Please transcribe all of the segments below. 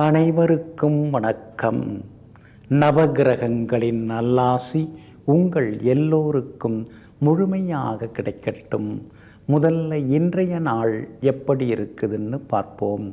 அனைவருக்கும் வணக்கம். நவகிரகங்களின் நல்லாசி உங்கள் எல்லோருக்கும் முழுமையாக கிடைக்கட்டும். முதல்ல இன்றைய நாள் எப்படி இருக்குதுன்னு பார்ப்போம்.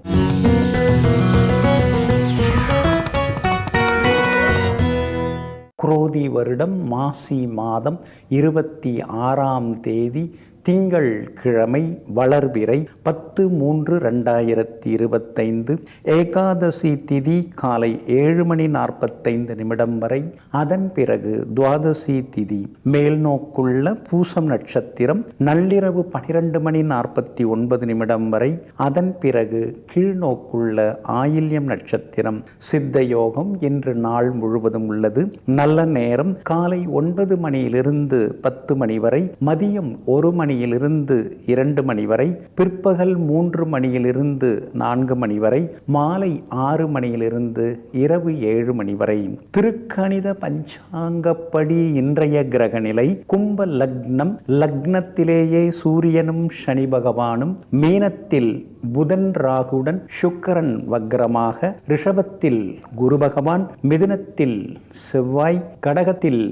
குரோதி வருடம் மாசி மாதம் 26ஆம் தேதி திங்கள் கிழமை வளர்பிறை 10/3/2025 ஏகாதசி திதி காலை 7:45 வரை. அதன் பிறகு துவாதசி திதி மேல்நோக்குள்ள பூசம் நட்சத்திரம் நள்ளிரவு 12:49 வரை. அதன் பிறகு கீழ்நோக்குள்ள ஆயில்யம் நட்சத்திரம். சித்த யோகம் இன்று நாள் முழுவதும் உள்ளது. நல்ல நேரம் காலை 9 மணியிலிருந்து 10 மணி வரை, மதியம் 1 மணியிலிருந்து 2 மணி வரை, பிற்பகல் 3 மணியிலிருந்து 4 மணி வரை, மாலை 6 மணியிலிருந்து இரவு 7 மணி வரை. திருக்கணித பஞ்சாங்கப்படி இன்றைய கிரக நிலை கும்ப லக்னம். லக்னத்திலேயே சூரியனும் சனி பகவானும், மீனத்தில் புதன் ராகுடன் சுக்கிரன் வக்ரமாக, ரிஷபத்தில் குரு பகவான், மிதுனத்தில் செவ்வாய், கடகத்தில்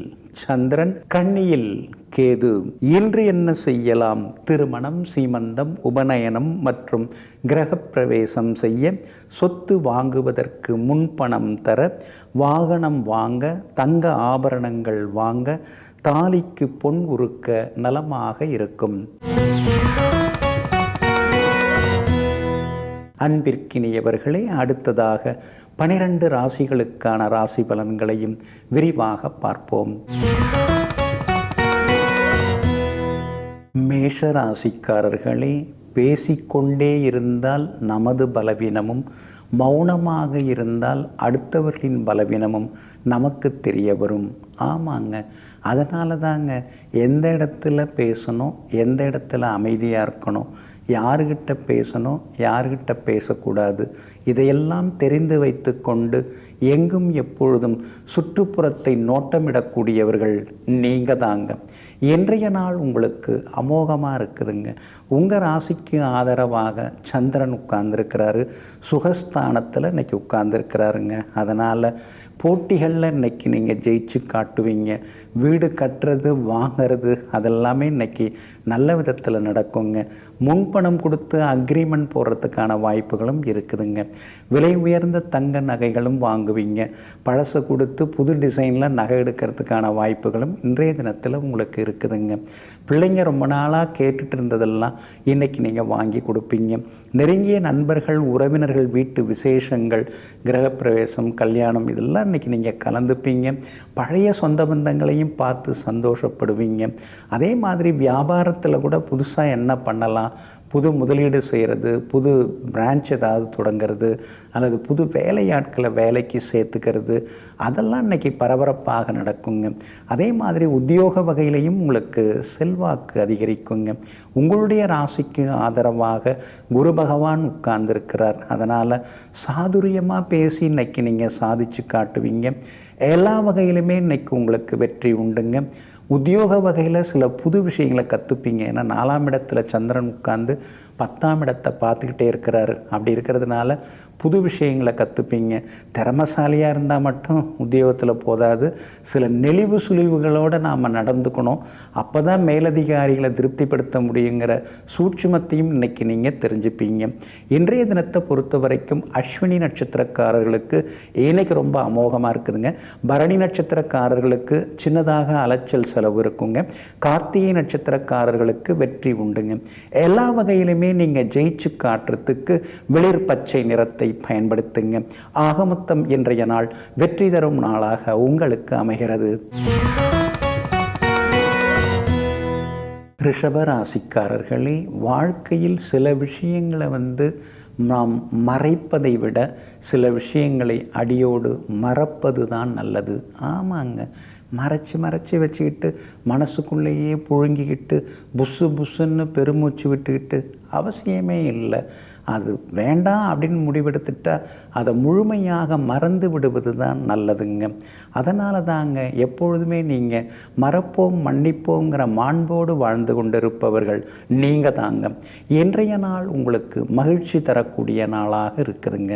சந்திரன், கன்னியில் கேது. இன்று என்ன செய்யலாம்? திருமணம், சீமந்தம், உபநயனம் மற்றும் கிரகப்பிரவேசம் செய்ய, சொத்து வாங்குவதற்கு முன்பணம் தர, வாகனம் வாங்க, தங்க ஆபரணங்கள் வாங்க, தாலிக்கு பொன் உருக்க நலமாக இருக்கும். அன்பிற்கினியவர்களே, அடுத்ததாக 12 ராசிகளுக்கான ராசி பலன்களையும் விரிவாக பார்ப்போம். மேஷ ராசிக்காரர்களே, பேசிக்கொண்டே இருந்தால் நமது பலவீனமும், மௌனமாக இருந்தால் அடுத்தவர்களின் பலவீனமும் நமக்கு தெரிய வரும். ஆமாங்க, அதனால தாங்க எந்த இடத்துல பேசணும், எந்த இடத்துல அமைதியாக இருக்கணும், யார்கிட்ட பேசணும், யார்கிட்ட பேசக்கூடாது, இதையெல்லாம் தெரிந்து வைத்து கொண்டு எங்கும் எப்பொழுதும் சுற்றுப்புறத்தை நோட்டமிடக்கூடியவர்கள் நீங்கள் தாங்க. இன்றைய நாள் உங்களுக்கு அமோகமாக இருக்குதுங்க. உங்கள் ராசிக்கு ஆதரவாக சந்திரன் உட்கார்ந்துருக்கிறாரு. சுகஸ்தானத்தில் இன்றைக்கி உட்கார்ந்துருக்கிறாருங்க. அதனால் போட்டிகளில் இன்றைக்கி நீங்கள் ஜெயிச்சு காட்டுவீங்க. வீடு கட்டுறது, வாங்கிறது அதெல்லாமே இன்றைக்கி நல்ல விதத்தில் நடக்குங்க. முன்பணம் கொடுத்து அக்ரிமெண்ட் போடுறதுக்கான வாய்ப்புகளும் இருக்குதுங்க. விலை உயர்ந்த தங்க நகைகளும் வாங்குவீங்க. பழசை கொடுத்து புது டிசைனில் நகை எடுக்கிறதுக்கான வாய்ப்புகளும் இன்றைய தினத்தில் உங்களுக்கு இருக்குதுங்க. பிள்ளைங்க ரொம்ப நாளாக கேட்டுட்டு இருந்ததெல்லாம் இன்றைக்கி நீங்கள் வாங்கி கொடுப்பீங்க. நெருங்கிய நண்பர்கள், உறவினர்கள் வீட்டு விசேஷங்கள், கிரகப்பிரவேசம், கல்யாணம் இதெல்லாம் இன்றைக்கி நீங்கள் கலந்துப்பீங்க. பழைய சொந்த பந்தங்களையும் பார்த்து சந்தோஷப்படுவீங்க. அதே மாதிரி வியாபாரத்தில் கூட புதுசாக என்ன பண்ணலாம், புது முதலீடு செய்கிறது, புது பிரான்ச் ஏதாவது தொடங்கிறது, அல்லது புது வேலையாட்களை வேலைக்கு சேர்த்துக்கிறது, அதெல்லாம் இன்றைக்கி பரபரப்பாக நடக்குங்க. அதே மாதிரி உத்தியோக வகையிலையும் உங்களுக்கு செல்வாக்கு அதிகரிக்குங்க. உங்களுடைய ராசிக்கு ஆதரவாக குரு பகவான் உட்கார்ந்துருக்கிறார். அதனால் சாதுரியமாக பேசி இன்றைக்கி நீங்கள் சாதிச்சு காட்டுவீங்க. எல்லா வகையிலுமே இன்றைக்கி உங்களுக்கு வெற்றி உண்டுங்க. உத்தியோக வகையில் சில புது விஷயங்களை கற்றுப்பீங்க. ஏன்னா 4ஆம் இடத்துல சந்திரன் உட்கார்ந்து 10ஆம் இடத்தை பார்த்துக்கிட்டே இருக்கிறாரு. அப்படி இருக்கிறதுனால புது விஷயங்களை கற்றுப்பீங்க. திறமசாலியாக இருந்தால் மட்டும் உத்தியோகத்தில் போதாது, சில நெளிவு சுழிவுகளோடு நாம் நடந்துக்கணும். அப்போ தான் மேலதிகாரிகளை திருப்திப்படுத்த முடியுங்கிற சூட்சுமத்தையும் இன்றைக்கி நீங்கள் தெரிஞ்சுப்பீங்க. இன்றைய தினத்தை பொறுத்த வரைக்கும் அஸ்வினி நட்சத்திரக்காரர்களுக்கு இன்றைக்கி ரொம்ப அமோகமாக இருக்குதுங்க. பரணி நட்சத்திரக்காரர்களுக்கு சின்னதாக அலைச்சல் செலவு இருக்குங்க. கார்த்திகை நட்சத்திரக்காரர்களுக்கு வெற்றி உண்டுங்க. எல்லா வகையிலுமே நீங்கள் ஜெயிச்சு காட்டுறதுக்கு வெளிர் பச்சை நிறத்தை பயன்படுத்துங்க. ஆக மொத்தம் இன்றைய நாள் வெற்றி தரும் நாளாக உங்களுக்கு அமைகிறது. ரிஷபராசிக்காரர்களே, வாழ்க்கையில் சில விஷயங்களை நாம் மறைப்பதை விட சில விஷயங்களை அடியோடு மறப்பது தான் நல்லது. ஆமாங்க, மறைச்சி வச்சுக்கிட்டு மனசுக்குள்ளேயே புழுங்கிக்கிட்டு புஸ்ஸு புஸ்ஸுன்னு பெருமூச்சு விட்டுக்கிட்டு அவசியமே இல்லை. அது வேண்டாம் அப்படின்னு முடிவெடுத்துட்டால் அதை முழுமையாக மறந்து விடுவது தான் நல்லதுங்க. அதனால தாங்க எப்பொழுதுமே நீங்கள் மறப்போம் மன்னிப்போங்கிற மாண்போடு வாழ்ந்து கொண்டிருப்பவர்கள் நீங்கள் தாங்க. இன்றைய நாள் உங்களுக்கு மகிழ்ச்சி தரக்கூடிய நாளாக இருக்குதுங்க.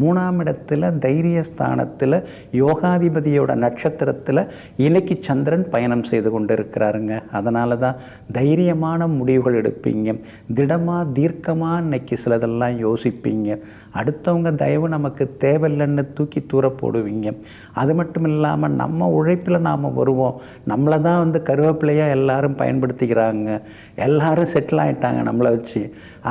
3ஆம் இடத்துல தைரியஸ்தானத்தில் யோகாதிபதியோட நட்சத்திரத்தில் இன்னைக்கு சந்திரன் பயணம் செய்து கொண்டு இருக்கிறாருங்க. அதனால தான் தைரியமான முடிவுகள் எடுப்பீங்க. திடமாக தீர்க்கமாக இன்னைக்கு சிலதெல்லாம் யோசிப்பீங்க. அடுத்தவங்க தயவு நமக்கு தேவையில்லைன்னு தூக்கி தூர போடுவீங்க. அது மட்டும் இல்லாமல் நம்ம உழைப்பில் நாம் வருவோம். நம்மளை தான் கருவேப்பிலையாக எல்லாரும் பயன்படுத்திக்கிறாங்க. எல்லாரும் செட்டில் ஆகிட்டாங்க நம்மளை வச்சு.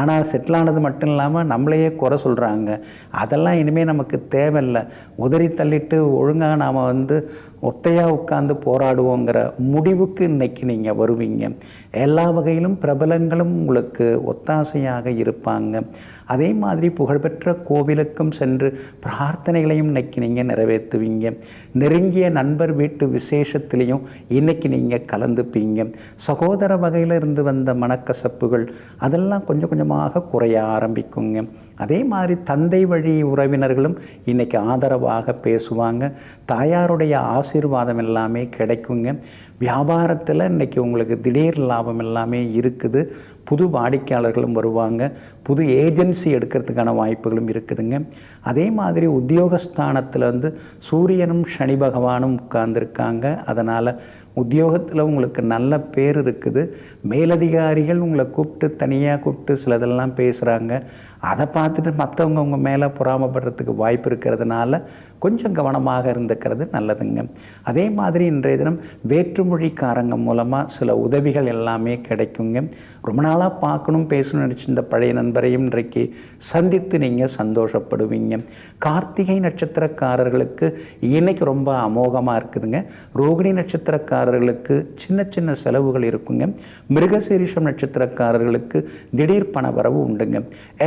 ஆனால் செட்டில் ஆனது மட்டும் இல்லாமல் நம்மளையே குறை சொல்கிறாங்க. அதெல்லாம் இனிமேல் நமக்கு தேவையில்லை. உதறி தள்ளிட்டு ஒழுங்காக நாம் ஒத்தையாக உட்காந்து போராடுவோங்கிற முடிவுக்கு இன்றைக்கி நீங்கள் வருவீங்க. எல்லா வகையிலும் பிரபலங்களும் உங்களுக்கு ஒத்தாசையாக இருப்பாங்க. அதே மாதிரி புகழ்பெற்ற கோவிலுக்கும் சென்று பிரார்த்தனைகளையும் இன்றைக்கி நீங்கள் நிறைவேற்றுவீங்க. நெருங்கிய நண்பர் வீட்டு விசேஷத்துலேயும் இன்றைக்கி நீங்கள் கலந்துப்பீங்க. சகோதர வகையில் இருந்து வந்த மனக்கசப்புகள் அதெல்லாம் கொஞ்சம் கொஞ்சமாக குறைய ஆரம்பிக்குங்க. அதே மாதிரி தந்தை வழி உறவினர்களும் இன்றைக்கி ஆதரவாக பேசுவாங்க. தாயாருடைய ஆசீர்வாதம் எல்லாமே கிடைக்குங்க. வியாபாரத்தில் இன்றைக்கி உங்களுக்கு திடீர் லாபம் எல்லாமே இருக்குது. புது வாடிக்கையாளர்களும் வருவாங்க. புது ஏஜென்சி எடுக்கிறதுக்கான வாய்ப்புகளும் இருக்குதுங்க. அதே மாதிரி உத்தியோகஸ்தானத்தில் சூரியனும் சனி பகவானும் உட்கார்ந்துருக்காங்க. அதனால் உத்தியோகத்தில் உங்களுக்கு நல்ல பேர் இருக்குது. மேலதிகாரிகள் உங்களை தனியாக கூப்பிட்டு சிலதெல்லாம் பேசுகிறாங்க. அதை பார்த்துட்டு மற்றவங்க உங்கள் மேலே பொறாமப்படுறதுக்கு வாய்ப்பு இருக்கிறதுனால கொஞ்சம் கவனமாக இருந்துக்கிறது நல்லதுங்க. அதே மாதிரி இன்றைய தினம் வேற்றுமொழிக்காரங்க மூலமாக சில உதவிகள் எல்லாமே கிடைக்குங்க. ரொம்ப நாளாக பார்க்கணும் பேசணும்னு நினச்சிருந்த பழைய நண்பரையும் இன்றைக்கு சந்தித்து நீங்கள் சந்தோஷப்படுவீங்க. கார்த்திகை நட்சத்திரக்காரர்களுக்கு இன்னைக்கு ரொம்ப அமோகமாக இருக்குதுங்க. ரோகிணி நட்சத்திரக்காரர்களுக்கு சின்ன சின்ன செலவுகள் இருக்குங்க. மிருகசீரிஷம் நட்சத்திரக்காரர்களுக்கு திடீர் பணவரவு உண்டுங்க.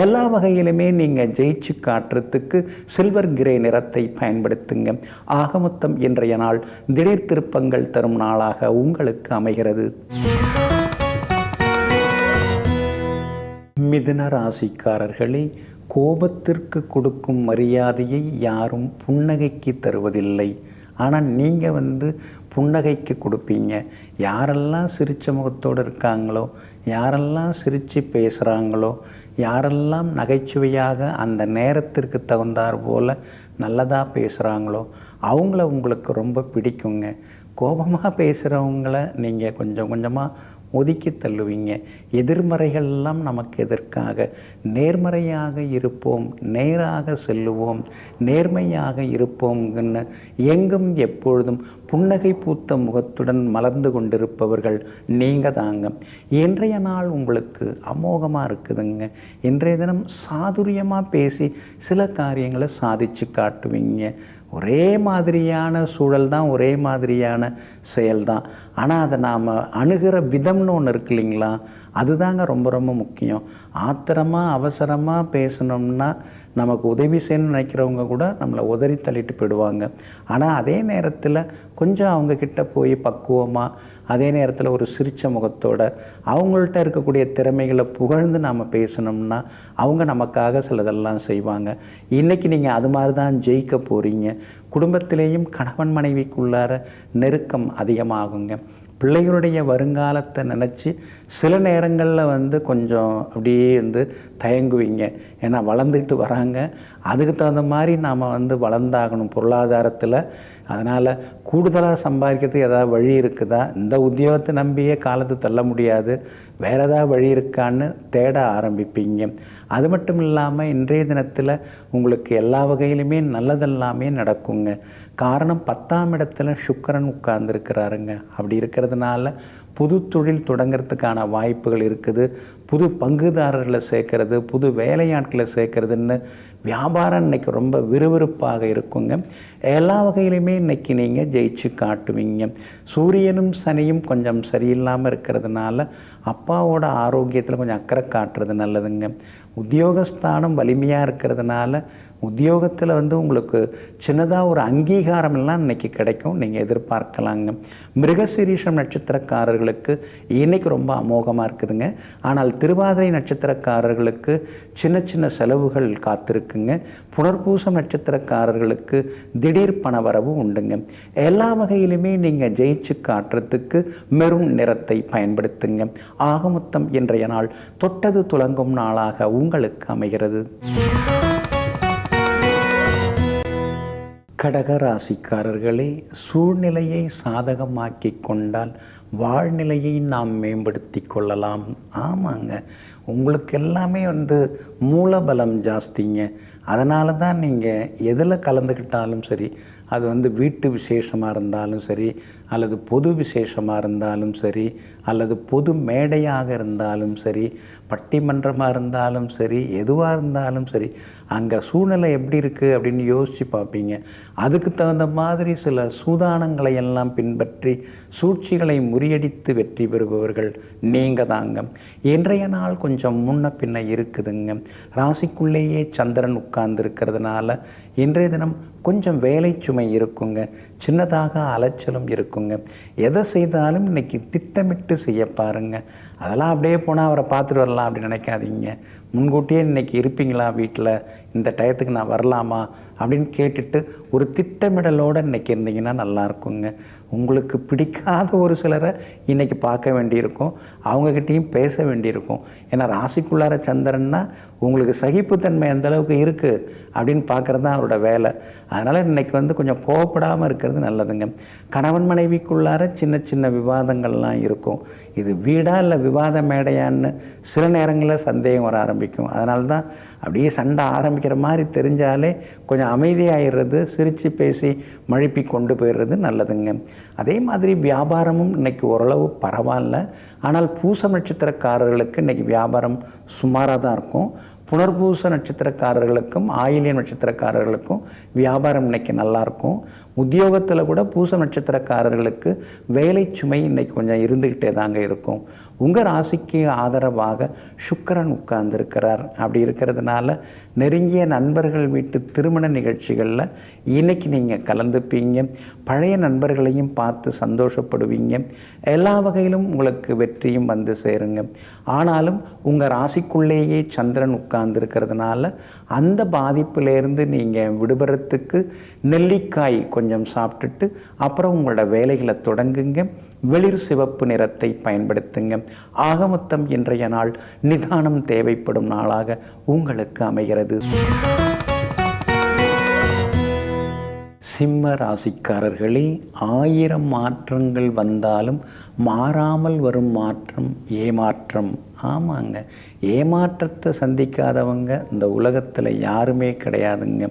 எல்லா வகையிலுமே நீங்கள் ஜெயிச்சு காட்டுறதுக்கு சில்வர் கிரே நிறத்தை பயன்படுத்துங்க. ஆக மொத்தம் இன்றைய நாள் திடீர் திருப்பங்கள் தரும் நாளாக உங்களுக்கு அமைகிறது. மிதுன ராசிக்காரர்களே, கோபத்திற்கு கொடுக்கும் மரியாதையை யாரும் புன்னகைக்கு தருவதில்லை. ஆனால் நீங்கள் புன்னகைக்கு கொடுப்பீங்க. யாரெல்லாம் சிரித்த முகத்தோடு இருக்காங்களோ, யாரெல்லாம் சிரித்து பேசுகிறாங்களோ, யாரெல்லாம் நகைச்சுவையாக அந்த நேரத்திற்கு தகுந்தார் போல் நல்லதாக பேசுகிறாங்களோ அவங்கள உங்களுக்கு ரொம்ப பிடிக்குங்க. கோபமாக பேசுகிறவங்கள நீங்கள் கொஞ்சம் கொஞ்சமாக ஒதுக்கி தள்ளுவீங்க. எதிர்மறைகள்லாம் நமக்கு எதற்காக? நேர்மறையாக இருப்போம், நேராக செல்லுவோம், நேர்மையாக இருப்போம்னு எங்கும் எப்பொழுதும் புன்னகை பூத்த முகத்துடன் மலர்ந்து கொண்டிருப்பவர்கள் நீங்கள் தாங்க. இன்றைய நாள் உங்களுக்கு அமோகமாக இருக்குதுங்க. இன்றைய தினம் சாதுரியமாக பேசி சில காரியங்களை சாதித்து காட்டுவீங்க. ஒரே மாதிரியான சூழல் தான், ஒரே மாதிரியான செயல் தான். ஆனால் அதை நாம் அணுகிற விதம்னு ஒன்று இருக்கு இல்லைங்களா, அதுதாங்க ரொம்ப ரொம்ப முக்கியம். ஆத்திரமாக அவசரமாக பேசணும்னா நமக்கு உதவி செய்யணும்னு நினைக்கிறவங்க கூட நம்மளை உதறி தள்ளிட்டு போயிடுவாங்க. ஆனால் அதே நேரத்தில் கொஞ்சம் அவங்கக்கிட்ட போய் பக்குவமாக, அதே நேரத்தில் ஒரு சிரித்த முகத்தோட அவங்கள்ட்ட இருக்கக்கூடிய திறமைகளை புகழ்ந்து நாம் பேசணும்னா அவங்க நமக்காக சிலதெல்லாம் செய்வாங்க. இன்றைக்கி நீங்கள் அது மாதிரி தான் ஜெயிக்க போகிறீங்க. குடும்பத்திலேயும் கணவன் மனைவிக்குள்ளார நெருக்கம் அதிகமாகுங்க. பிள்ளைகளுடைய வருங்காலத்தை நினச்சி சில நேரங்களில் கொஞ்சம் அப்படியே தயங்குவீங்க. ஏன்னா வளர்ந்துக்கிட்டு வராங்க. அதுக்கு தகுந்த மாதிரி நாம் வளர்ந்தாகணும் பொருளாதாரத்தில். அதனால் கூடுதலாக சம்பாதிக்கிறதுக்கு ஏதாவது வழி இருக்குதா? இந்த உத்தியோகத்தை நம்பியே காலத்தை தள்ள முடியாது, வேறு ஏதாவது வழி இருக்கான்னு தேட ஆரம்பிப்பீங்க. அது மட்டும் இல்லாமல் இன்றைய தினத்தில் உங்களுக்கு எல்லா வகையிலுமே நல்லதெல்லாமே நடக்குங்க. காரணம் 10ஆம் இடத்துல சுக்கிரன் உட்கார்ந்துருக்கிறாருங்க. அப்படி இருக்கிறது இருக்கிறதுனால புது தொழில் தொடங்கிறதுக்கான வாய்ப்புகள் இருக்குது. புது பங்குதாரர்களை சேர்க்கறது, புது வேலையாட்களை சேர்க்கறதுன்னு வியாபாரம் இன்றைக்கி ரொம்ப விறுவிறுப்பாக இருக்குங்க. எல்லா வகையிலுமே இன்றைக்கி நீங்கள் ஜெயிச்சு காட்டுவீங்க. சூரியனும் சனியும் கொஞ்சம் சரியில்லாமல் இருக்கிறதுனால அப்பாவோட ஆரோக்கியத்தில் கொஞ்சம் அக்கறை காட்டுறது நல்லதுங்க. உத்தியோகஸ்தானம் வலிமையாக இருக்கிறதுனால உத்தியோகத்தில் உங்களுக்கு சின்னதாக ஒரு அங்கீகாரம் எல்லாம் இன்றைக்கி கிடைக்கும், நீங்கள் எதிர்பார்க்கலாங்க. மிருகசீரிஷம் நட்சத்திரக்காரர்களுக்கு இன்றைக்கி ரொம்ப அமோகமாக இருக்குதுங்க. ஆனால் திருவாதிரை நட்சத்திரக்காரர்களுக்கு சின்ன சின்ன செலவுகள் காத்திருக்குங்க. புனர்பூசம் நட்சத்திரக்காரர்களுக்கு திடீர் பணவரவு உண்டுங்க. எல்லா வகையிலுமே நீங்கள் ஜெயிச்சு காட்டுறதுக்கு மெரூன் நிறத்தை பயன்படுத்துங்க. ஆக மொத்தம் இன்றைய நாள் தொட்டது துலங்கும் நாளாக உங்களுக்கு அமைகிறது. கடகராசிக்காரர்களே, சூழ்நிலையை சாதகமாக்கி கொண்டால் வாழ்நிலையை நாம் மேம்படுத்தி கொள்ளலாம். ஆமாங்க, உங்களுக்கு எல்லாமே மூலபலம் ஜாஸ்திங்க. அதனால தான் நீங்கள் எதில் கலந்துக்கிட்டாலும் சரி, அது வீட்டு விசேஷமாக இருந்தாலும் சரி, அல்லது பொது விசேஷமாக இருந்தாலும் சரி, அல்லது பொது மேடையாக இருந்தாலும் சரி, பட்டிமன்றமாக இருந்தாலும் சரி, எதுவாக இருந்தாலும் சரி, அங்கே சூழ்நிலை எப்படி இருக்குது அப்படின்னு யோசித்து பார்ப்பீங்க. அதுக்கு தகுந்த மாதிரி சில சூதானங்களை எல்லாம் பின்பற்றி சூழ்ச்சிகளை முறியடித்து வெற்றி பெறுபவர்கள் நீங்கள் தாங்க. இன்றைய நாள் கொஞ்சம் முன்ன பின்ன இருக்குதுங்க. ராசிக்குள்ளேயே சந்திரன் உட்கார்ந்து இருக்கிறதுனால இன்றைய தினம் கொஞ்சம் வேலை சுமை இருக்குங்க. சின்னதாக அலைச்சலும் இருக்குங்க. எதை செய்தாலும் இன்றைக்கி திட்டமிட்டு செய்ய பாருங்கள். அதெல்லாம் அப்படியே போனால் அவரை பார்த்துட்டு வரலாம் அப்படின்னு நினைக்காதீங்க. முன்கூட்டியே இன்றைக்கி இருப்பீங்களா வீட்டில், இந்த டயத்துக்கு நான் வரலாமா அப்படின்னு கேட்டுட்டு ஒரு திட்டமிடலோடு இன்றைக்கி இருந்தீங்கன்னா நல்லாயிருக்குங்க. உங்களுக்கு பிடிக்காத ஒரு சிலரை இன்றைக்கி பார்க்க வேண்டியிருக்கும், அவங்கக்கிட்டேயும் பேச வேண்டியிருக்கும். ஏன்னா ராசிக்குள்ளார சந்திரன்னா உங்களுக்கு சகிப்புத்தன்மை எந்தளவுக்கு இருக்குது அப்படின்னு பார்க்குறது தான் அவரோட வேலை. அதனால் இன்றைக்கி கொஞ்சம் கோவப்படாமல் இருக்கிறது நல்லதுங்க. கணவன் மனைவிக்குள்ளார சின்ன சின்ன விவாதங்கள்லாம் இருக்கும். இது வீடா இல்லை விவாத மேடையான்னு சில நேரங்களில் சந்தேகம் வர ஆரம்பிக்கும். அதனால தான் அப்படியே சண்டை ஆரம்பிக்கிற மாதிரி தெரிஞ்சாலே கொஞ்சம் அமைதியாகிடுறது, சிரித்து பேசி மழுப்பி கொண்டு போயிடுறது நல்லதுங்க. அதே மாதிரி வியாபாரமும் இன்றைக்கி ஓரளவு பரவாயில்ல. ஆனால் பூச நட்சத்திரக்காரர்களுக்கு இன்றைக்கி வியாபாரம் சுமாராக தான் இருக்கும். புனர்பூச நட்சத்திரக்காரர்களுக்கும் ஆயில்யம் நட்சத்திரக்காரர்களுக்கும் வியாபாரம் இன்றைக்கி நல்லாயிருக்கும். உத்தியோகத்தில் கூட பூச நட்சத்திரக்காரர்களுக்கு வேலை சுமை இன்றைக்கி கொஞ்சம் இருந்துக்கிட்டே தாங்க இருக்கும். உங்கள் ராசிக்கு ஆதரவாக சுக்கிரன் உட்கார்ந்துருக்கிறார். அப்படி இருக்கிறதுனால நெருங்கிய நண்பர்கள் வீட்டு திருமண நிகழ்ச்சிகளில் இன்றைக்கி நீங்கள் கலந்துப்பீங்க. பழைய நண்பர்களையும் பார்த்து சந்தோஷப்படுவீங்க. எல்லா வகையிலும் உங்களுக்கு வெற்றியும் சேருங்க. ஆனாலும் உங்கள் ராசிக்குள்ளேயே சந்திரன் உட்கார்ந்துருக்கிறதுனால அந்த பாதிப்பிலேருந்து நீங்கள் விடுபடுறதுக்கு நெல்லிக்காய் கொஞ்சம் சாப்பிட்டுட்டு அப்புறம் உங்களோட வேலைகளை தொடங்குங்க. வெளிர் சிவப்பு நிறத்தை பயன்படுத்துங்க. ஆக மொத்தம் இன்றைய நாள் நிதானம் தேவைப்படும் நாளாக உங்களுக்கு அமைகிறது. சிம்ம ராசிக்காரர்களே, 1000 மாற்றங்கள் வந்தாலும் மாறாமல் வரும் மாற்றம் ஏமாற்றம். ஆமாங்க, ஏமாற்றத்தை சந்திக்காதவங்க இந்த உலகத்தில் யாருமே கிடையாதுங்க.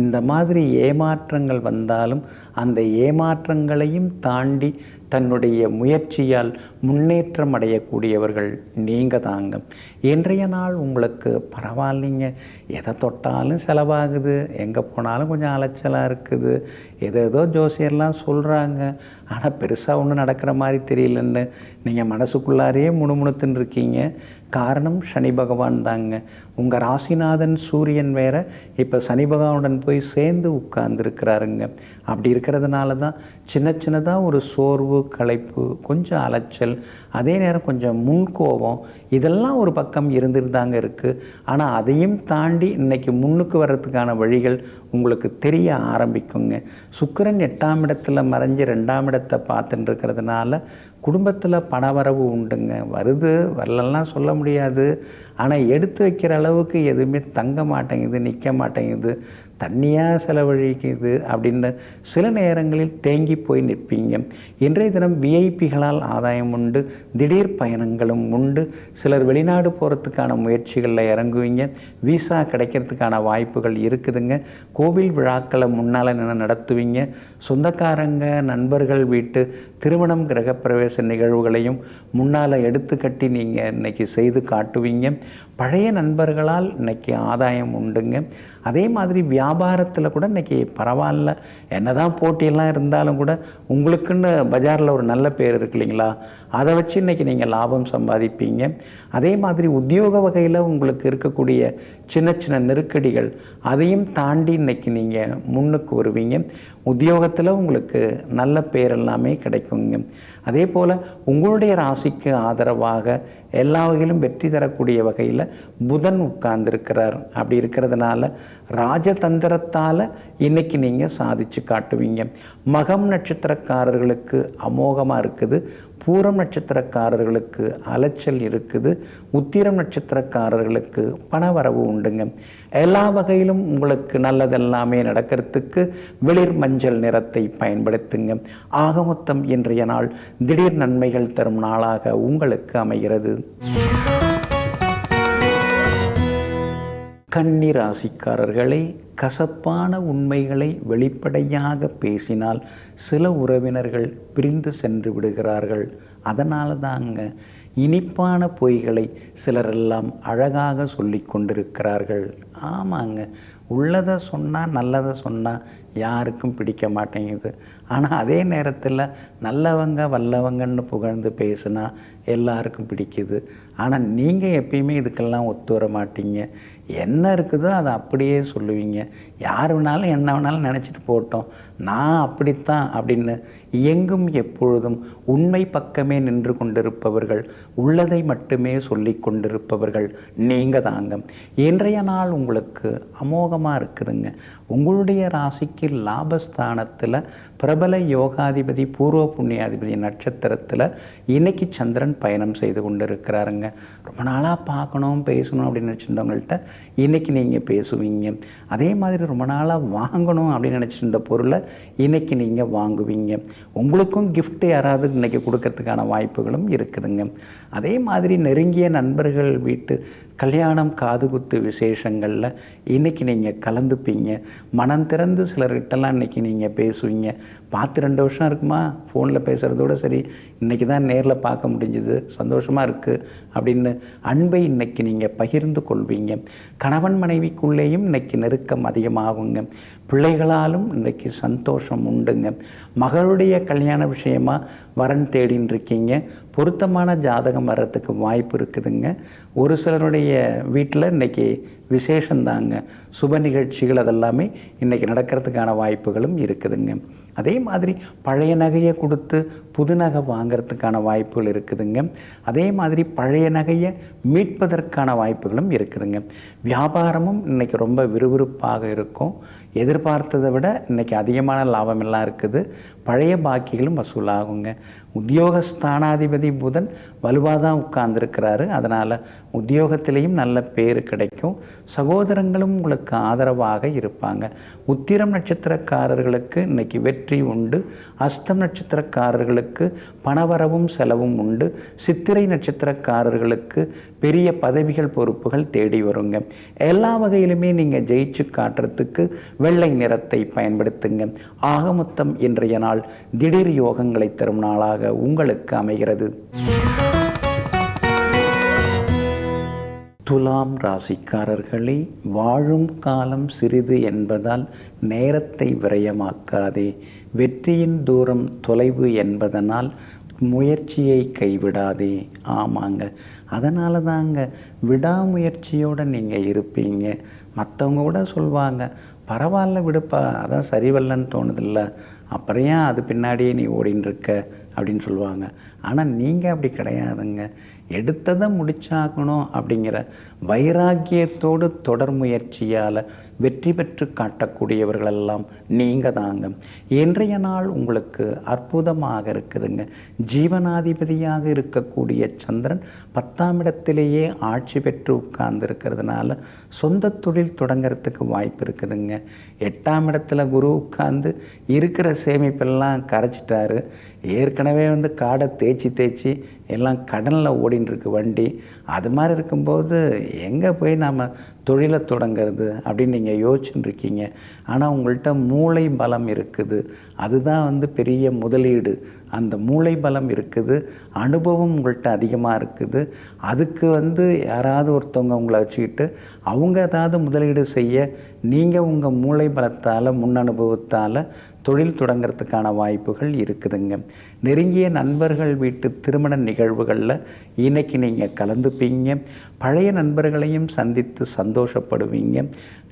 இந்த மாதிரி ஏமாற்றங்கள் வந்தாலும் அந்த ஏமாற்றங்களையும் தாண்டி தன்னுடைய முயற்சியால் முன்னேற்றம் அடையக்கூடியவர்கள் நீங்கள் தாங்க. இன்றைய நாள் உங்களுக்கு பரவாயில்லைங்க. எதை தொட்டாலும் செலவாகுது, எங்கே போனாலும் கொஞ்சம் அலைச்சலாக இருக்குது. ஏதோ ஜோசியர்லாம் சொல்கிறாங்க, ஆனால் பெருசாக ஒன்றும் நடக்கிற மாதிரி தெரியலன்னு நீங்கள் மனசுக்குள்ளாரையே முணுமுணுத்துன்னு இருக்கீங்க. காரணம் சனி பகவான் தாங்க. உங்கள் ராசிநாதன் சூரியன் வேற இப்போ சனி பகவானுடன் போய் சேர்ந்து உட்கார்ந்துருக்கிறாருங்க. அப்படி இருக்கிறதுனால தான் சின்ன சின்னதாக ஒரு சோர்வு, களைப்பு, கொஞ்சம் அலைச்சல், அதே நேரம் கொஞ்சம் முன்கோபம், இதெல்லாம் ஒரு பக்கம் இருந்துட்டு தாங்க இருக்குது. ஆனால் அதையும் தாண்டி இன்றைக்கி முன்னுக்கு வர்றதுக்கான வழிகள் உங்களுக்கு தெரிய ஆரம்பிக்குங்க. சுக்கிரன் 8ஆம் இடத்துல மறைஞ்சு 2ஆம் இடத்தை பார்த்துட்டு இருக்கிறதுனால குடும்பத்தில் பணவரவு உண்டுங்க. வருது வரலலாம் சொல்ல முடியாது. ஆனால் எடுத்து வைக்கிற அளவுக்கு எதுவுமே தங்க மாட்டேங்குது, நிற்க மாட்டேங்குது. தண்ணியாக செலவழிக்குது அப்படின்னு சில நேரங்களில் தேங்கி போய் நிற்பீங்க. இன்றைய தினம் விஐபிகளால் ஆதாயம் உண்டு, திடீர் பயணங்களும் உண்டு. சிலர் வெளிநாடு போகிறதுக்கான முயற்சிகளில் இறங்குவீங்க, விசா கிடைக்கிறதுக்கான வாய்ப்புகள் இருக்குதுங்க. கோவில் விழாக்களை முன்னால் நின்று நடத்துவீங்க. சொந்தக்காரங்க நண்பர்கள் வீட்டு திருமணம் கிரகப்பிரவேச நிகழ்வுகளையும் முன்னால் எடுத்துக்கட்டி நீங்கள் இன்றைக்கி செய்து காட்டுவீங்க. பழைய நண்பர்களால் இன்றைக்கி ஆதாயம் உண்டுங்க. அதே மாதிரி வியாபாரத்தில் கூட இன்றைக்கி பரவாயில்ல, என்னதான் போட்டியெல்லாம் இருந்தாலும் கூட உங்களுக்குன்னு பஜாரில் ஒரு நல்ல பேர் இருக்கு இல்லைங்களா, அதை வச்சு இன்றைக்கி நீங்கள் லாபம் சம்பாதிப்பீங்க. அதே மாதிரி உத்தியோக வகையில் உங்களுக்கு இருக்கக்கூடிய சின்ன சின்ன நெருக்கடிகள் அதையும் தாண்டி இன்றைக்கி நீங்கள் முன்னுக்கு வருவீங்க. உத்தியோகத்தில் உங்களுக்கு நல்ல பேர் எல்லாமே கிடைக்குங்க. அதே போல் உங்களுடைய ராசிக்கு ஆதரவாக எல்லா வகையிலும் வெற்றி தரக்கூடிய வகையில் புதன் உட்கார்ந்துருக்கிறார். அப்படி இருக்கிறதுனால ராஜதந்திரத்தால் இன்றைக்கி நீங்கள் சாதித்து காட்டுவீங்க. மகம் நட்சத்திரக்காரர்களுக்கு அமோகமாக இருக்குது, பூரம் நட்சத்திரக்காரர்களுக்கு அலைச்சல் இருக்குது, உத்திரம் நட்சத்திரக்காரர்களுக்கு பணவரவு உண்டுங்க. எல்லா வகையிலும் உங்களுக்கு நல்லதெல்லாமே நடக்கிறதுக்கு வெளிர் மஞ்சள் நிறத்தை பயன்படுத்துங்க. ஆக மொத்தம் இன்றைய நாள் திடீர் நன்மைகள் தரும் நாளாக உங்களுக்கு அமைகிறது. கன்னி ராசிக்காரர்களை, கசப்பான உண்மைகளை வெளிப்படையாக பேசினால் சில உறவினர்கள் பிரிந்து சென்று விடுகிறார்கள். அதனால தாங்க இனிப்பான பொய்களை சிலரெல்லாம் அழகாக சொல்லி கொண்டிருக்கிறார்கள். ஆமாங்க, உள்ளதை சொன்னால் நல்லதை சொன்னால் யாருக்கும் பிடிக்க மாட்டேங்குது. ஆனால் அதே நேரத்தில் நல்லவங்க வல்லவங்கன்னு புகழ்ந்து பேசுனா எல்லாருக்கும் பிடிக்குது. ஆனால் நீங்கள் எப்பயுமே இதுக்கெல்லாம் ஒத்து வர மாட்டீங்க. என்ன இருக்குதோ அதை அப்படியே சொல்லுவீங்க. யார் வேணாலும் என்ன வேணாலும் நினச்சிட்டு போட்டோம், நான் அப்படித்தான் அப்படின்னு எங்கும் எப்பொழுதும் உண்மை பக்கமே நின்று கொண்டிருப்பவர்கள், உள்ளதை மட்டுமே சொல்லி கொண்டிருப்பவர்கள் நீங்கள் தாங்க. இன்றைய நாள் உங்களுக்கு அமோகமாக இருக்குதுங்க. உங்களுடைய ராசிக்கு லாபஸ்தானத்தில் பிரபல யோகாதிபதி பூர்வ புண்ணியாதிபதி நட்சத்திரத்தில் இன்னைக்கு சந்திரன் பயணம் செய்து கொண்டு இருக்கிறாருங்க. ரொம்ப நாளாக பார்க்கணும் பேசணும் அப்படின்னு நினச்சிருந்தவங்கள்ட்ட இன்றைக்கி நீங்கள் பேசுவீங்க. அதே மாதிரி ரொம்ப நாளாக வாங்கணும் அப்படின்னு நினச்சிருந்த பொருளை இன்றைக்கி நீங்கள் வாங்குவீங்க. உங்களுக்கும் கிஃப்ட் யாராவது இன்றைக்கி கொடுக்கறதுக்கான வாய்ப்புகளும் இருக்குதுங்க. அதே மாதிரி நெருங்கிய நண்பர்கள் வீட்டு கல்யாணம் காதுகுத்து விசேஷங்களில் இன்றைக்கி நீங்கள் கலந்துப்பீங்க. மனம் திறந்து சிலர்கிட்டலாம் இன்றைக்கி நீங்கள் பேசுவீங்க. பார்த்து 2 வருஷம் இருக்குமா, ஃபோனில் பேசுகிறதோட சரி இன்றைக்கி தான் நேரில் பார்க்க முடிஞ்சுது, சந்தோஷமாக இருக்குது அப்படின்னு அன்பை இன்றைக்கி நீங்கள் பகிர்ந்து கொள்வீங்க. கணவன் மனைவிக்குள்ளேயும் இன்றைக்கி நெருக்கம் அதிகமாகுங்க. பிள்ளைகளாலும் இன்றைக்கி சந்தோஷம் உண்டுங்க. மகளுடைய கல்யாண விஷயமாக வரன் தேடின்னு இருக்கீங்க. பொருத்தமான ஜாதகம் வர்றதுக்கு வாய்ப்பு இருக்குதுங்க. ஒரு சிலருடைய வீட்டில் இன்றைக்கி விசேஷந்தாங்க, சுப நிகழ்ச்சிகள் அதெல்லாமே இன்றைக்கி நடக்கிறதுக்கான வாய்ப்புகளும் இருக்குதுங்க. அதே மாதிரி பழைய நகையை கொடுத்து புது நகை வாங்கிறதுக்கான வாய்ப்புகள் இருக்குதுங்க. அதே மாதிரி பழைய நகையை மீட்பதற்கான வாய்ப்புகளும் இருக்குதுங்க. வியாபாரமும் இன்றைக்கி ரொம்ப விறுவிறுப்பாக இருக்கும். எதிர்பார்த்ததை விட இன்றைக்கி அதிகமான லாபமெல்லாம் இருக்குது. பழைய பாக்கிகளும் வசூலாகுங்க. உத்தியோகஸ்தானாதிபதி புதன் வலுவாக தான் உட்கார்ந்துருக்கிறாரு. அதனால் உத்தியோகத்திலையும் நல்ல பேர் கிடைக்கும். சகோதரங்களும் உங்களுக்கு ஆதரவாக இருப்பாங்க. உத்திரம் நட்சத்திரக்காரர்களுக்கு இன்றைக்கி வெற்றி உண்டு. அஸ்தம் நட்சத்திரக்காரர்களுக்கு பணவரவும் செலவும் உண்டு. சித்திரை நட்சத்திரக்காரர்களுக்கு பெரிய பதவிகள் பொறுப்புகள் தேடி வருங்க. எல்லா வகையிலுமே நீங்கள் ஜெயிச்சு காட்டுறதுக்கு வெள்ளை நிறத்தை பயன்படுத்துங்க. ஆக மொத்தம் இன்றைய நாள் திடீர் யோகங்களை தரும் நாளாக உங்களுக்கு அமைகிறது. துலாம் ராசிக்காரர்களே, வாழும் காலம் சிறிது என்பதால் நேரத்தை விரயமாக்காதே. வெற்றியின் தூரம் தொலைவு என்பதனால் முயற்சியை கைவிடாதே. ஆமாங்க, அதனால தாங்க விடாமுயற்சியோடு நீங்கள் இருப்பீங்க. மற்றவங்க கூட சொல்லுவாங்க, பரவாயில்ல விடுப்பா, அதான் சரி வரலன்னு தோணுதில்ல, அப்புறம் ஏன் அது பின்னாடியே நீ ஓடின்னு இருக்க அப்படின்னு சொல்லுவாங்க. ஆனால் நீங்கள் அப்படி கிடையாதுங்க. எடுத்ததை முடிச்சாகணும் அப்படிங்கிற வைராக்கியத்தோடு தொடர் முயற்சியால் வெற்றி பெற்று காட்டக்கூடியவர்களெல்லாம் நீங்கள் தாங்க. இன்றைய நாள் உங்களுக்கு அற்புதமாக இருக்குதுங்க. ஜீவனாதிபதியாக இருக்கக்கூடிய சந்திரன் 10ஆம் இடத்திலேயே ஆட்சி பெற்று உட்கார்ந்து இருக்கிறதுனால சொந்த தொழில் தொடங்கிறதுக்கு வாய்ப்பு இருக்குதுங்க. இருக்குதுங்க. 8ஆம் இடத்துல குரு உட்கார்ந்து இருக்கிற சேமிப்பெல்லாம் கரைச்சிட்டாரு. ஏற்கனவே காடை தேய்ச்சி எல்லாம் கடனில் ஓடின்னு இருக்கு வண்டி. அது மாதிரி இருக்கும்போது எங்கே போய் நாம் தொழிலை தொடங்கிறது அப்படின்னு நீங்கள் யோசிச்சுட்டு இருக்கீங்க. ஆனால் உங்கள்கிட்ட மூளை பலம் இருக்குது. அதுதான் பெரிய முதலீடு. அந்த மூளை பலம் இருக்குது, அனுபவம் உங்கள்கிட்ட அதிகமாக இருக்குது. அதுக்கு யாராவது ஒருத்தவங்க உங்களை வச்சுக்கிட்டு அவங்க ஏதாவது முதலீடு செய்ய நீங்கள் உங்கள் மூளை பலத்தால் முன் அனுபவத்தால் தொழில் தொடங்கிறதுக்கான வாய்ப்புகள் இருக்குதுங்க. நெருங்கிய நண்பர்கள் வீட்டு திருமண நிகழ்வுகளில் இன்றைக்கி நீங்கள் கலந்துப்பீங்க. பழைய நண்பர்களையும் சந்தித்து சந்தோஷப்படுவீங்க.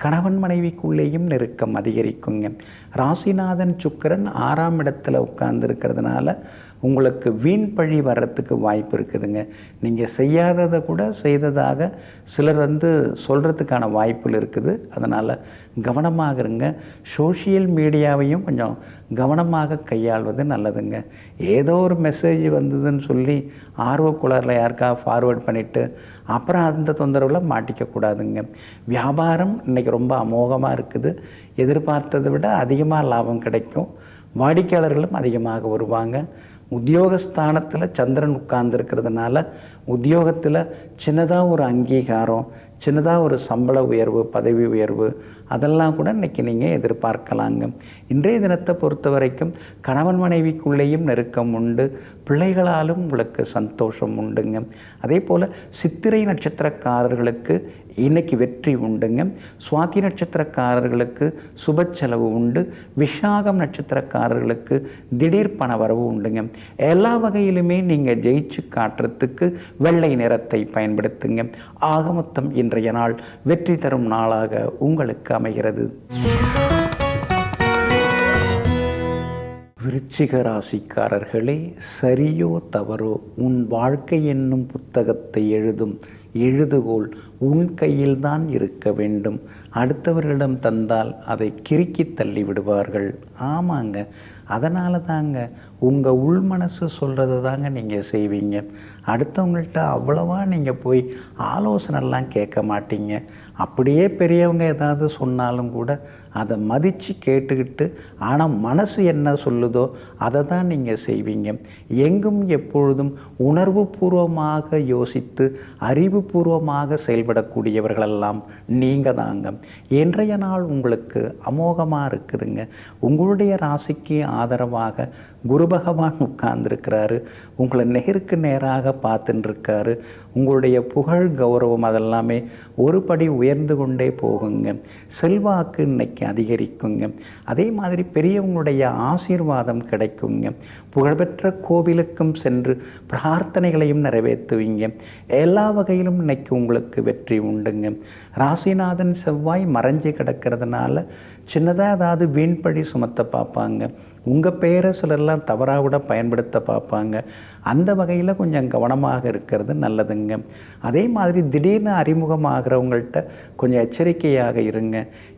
கணவன் மனைவிக்குள்ளேயும் நெருக்கம் அதிகரிக்குங்க. ராசிநாதன் சுக்கிரன் 6ஆம் இடத்துல உட்கார்ந்துருக்கிறதுனால உங்களுக்கு வீண் பழி வர்றதுக்கு வாய்ப்பு இருக்குதுங்க. நீங்கள் செய்யாததை கூட செய்ததாக சிலர் சொல்கிறதுக்கான வாய்ப்புகள் இருக்குது. அதனால் கவனமாக இருங்க. சோஷியல் மீடியாவையும் கொஞ்சம் கவனமாக கையாள்வது நல்லதுங்க. ஏதோ ஒரு மெசேஜ் வந்ததுன்னு சொல்லி ஆர்வக்குளரில் யாருக்கா ஃபார்வேர்ட் பண்ணிவிட்டு அப்புறம் அந்த தொந்தரவில் மாட்டிக்கக்கூடாதுங்க. வியாபாரம் இன்றைக்கி ரொம்ப அமோகமாக இருக்குது. எதிர்பார்த்ததை விட அதிகமாக லாபம் கிடைக்கும். வாடிக்கையாளர்களும் அதிகமாக வருவாங்க. உத்தியோகஸ்தானத்தில் சந்திரன் உட்கார்ந்துருக்கிறதுனால உத்தியோகத்தில் சின்னதாக ஒரு அங்கீகாரம், சின்னதாக ஒரு சம்பள உயர்வு, பதவி உயர்வு அதெல்லாம் கூட இன்றைக்கி நீங்கள் எதிர்பார்க்கலாங்க. இன்றைய தினத்தை பொறுத்த வரைக்கும் கணவன் மனைவிக்குள்ளேயும் நெருக்கம் உண்டு. பிள்ளைகளாலும் உங்களுக்கு சந்தோஷம் உண்டுங்க. அதே போல் சித்திரை நட்சத்திரக்காரர்களுக்கு இன்றைக்கி வெற்றி உண்டுங்க. சுவாதி நட்சத்திரக்காரர்களுக்கு சுப செலவு உண்டு. விஷாகம் நட்சத்திரக்காரர்களுக்கு திடீர் பண வரவு உண்டுங்க. எல்லா வகையிலுமே நீங்கள் ஜெயிச்சு காட்டுறதுக்கு வெள்ளை நிறத்தை பயன்படுத்துங்க. ஆக மொத்தம் இன்றைய நாள் வெற்றி தரும் நாளாக உங்களுக்கு அமைகிறது. விருச்சிக ராசிக்காரர்களே, சரியோ தவறோ உன் வாழ்க்கை என்னும் புத்தகத்தை எழுதும் எழுதுகோள் உன் கையில்தான் இருக்க வேண்டும். அடுத்தவர்களிடம் தந்தால் அதை கிறுக்கி தள்ளி விடுவார்கள். ஆமாங்க, அதனால தாங்க உங்கள் உள் மனசு சொல்கிறத தாங்க நீங்கள் செய்வீங்க. அடுத்தவங்கள்ட்ட அவ்வளவா நீங்கள் போய் ஆலோசனைலாம் கேட்க மாட்டீங்க. அப்படியே பெரியவங்க ஏதாவது சொன்னாலும் கூட அதை மதித்து கேட்டுக்கிட்டு ஆனால் மனசு என்ன சொல்லுதோ அதை தான் நீங்கள் செய்வீங்க. எங்கும் எப்பொழுதும் உணர்வு பூர்வமாக யோசித்து அறிவுபூர்வமாக செயல்படக்கூடியவர்களெல்லாம் நீங்கள் தாங்க. இன்றைய நாள் உங்களுக்கு அமோகமாக இருக்குதுங்க. உங்களுடைய ராசிக்கு ஆதரவாக குரு பகவான் உட்கார்ந்துருக்கிறாரு. உங்களை நேருக்கு நேராக பார்த்துட்டுருக்காரு. உங்களுடைய புகழ் கௌரவம் அதெல்லாமே ஒரு படி உயர்ந்து கொண்டே போகுங்க. செல்வாக்கு இன்னைக்கு அதிகரிக்குங்க. அதே மாதிரி பெரியவங்களுடைய ஆசீர்வாதம் கிடைக்குங்க. புகழ்பெற்ற கோவிலுக்கும் சென்று பிரார்த்தனைகளையும் நிறைவேற்றுவீங்க. எல்லா வகையிலும் இன்னைக்கு உங்களுக்கு வெற்றி உண்டுங்க. ராசிநாதன் செவ்வாய் மறைஞ்சு கிடக்கிறதுனால சின்னதாக ஏதாவது வீண்பழி சுமத்த பார்ப்பாங்க. உங்கள் பேரை சிலர்லாம் தவறாக கூட பயன்படுத்த பார்ப்பாங்க. அந்த வகையில் கொஞ்சம் கவனமாக இருக்கிறது நல்லதுங்க. அதே மாதிரி திடீர்னு அறிமுகமாகிறவங்கள்ட்ட கொஞ்சம் எச்சரிக்கையாக இருங்க.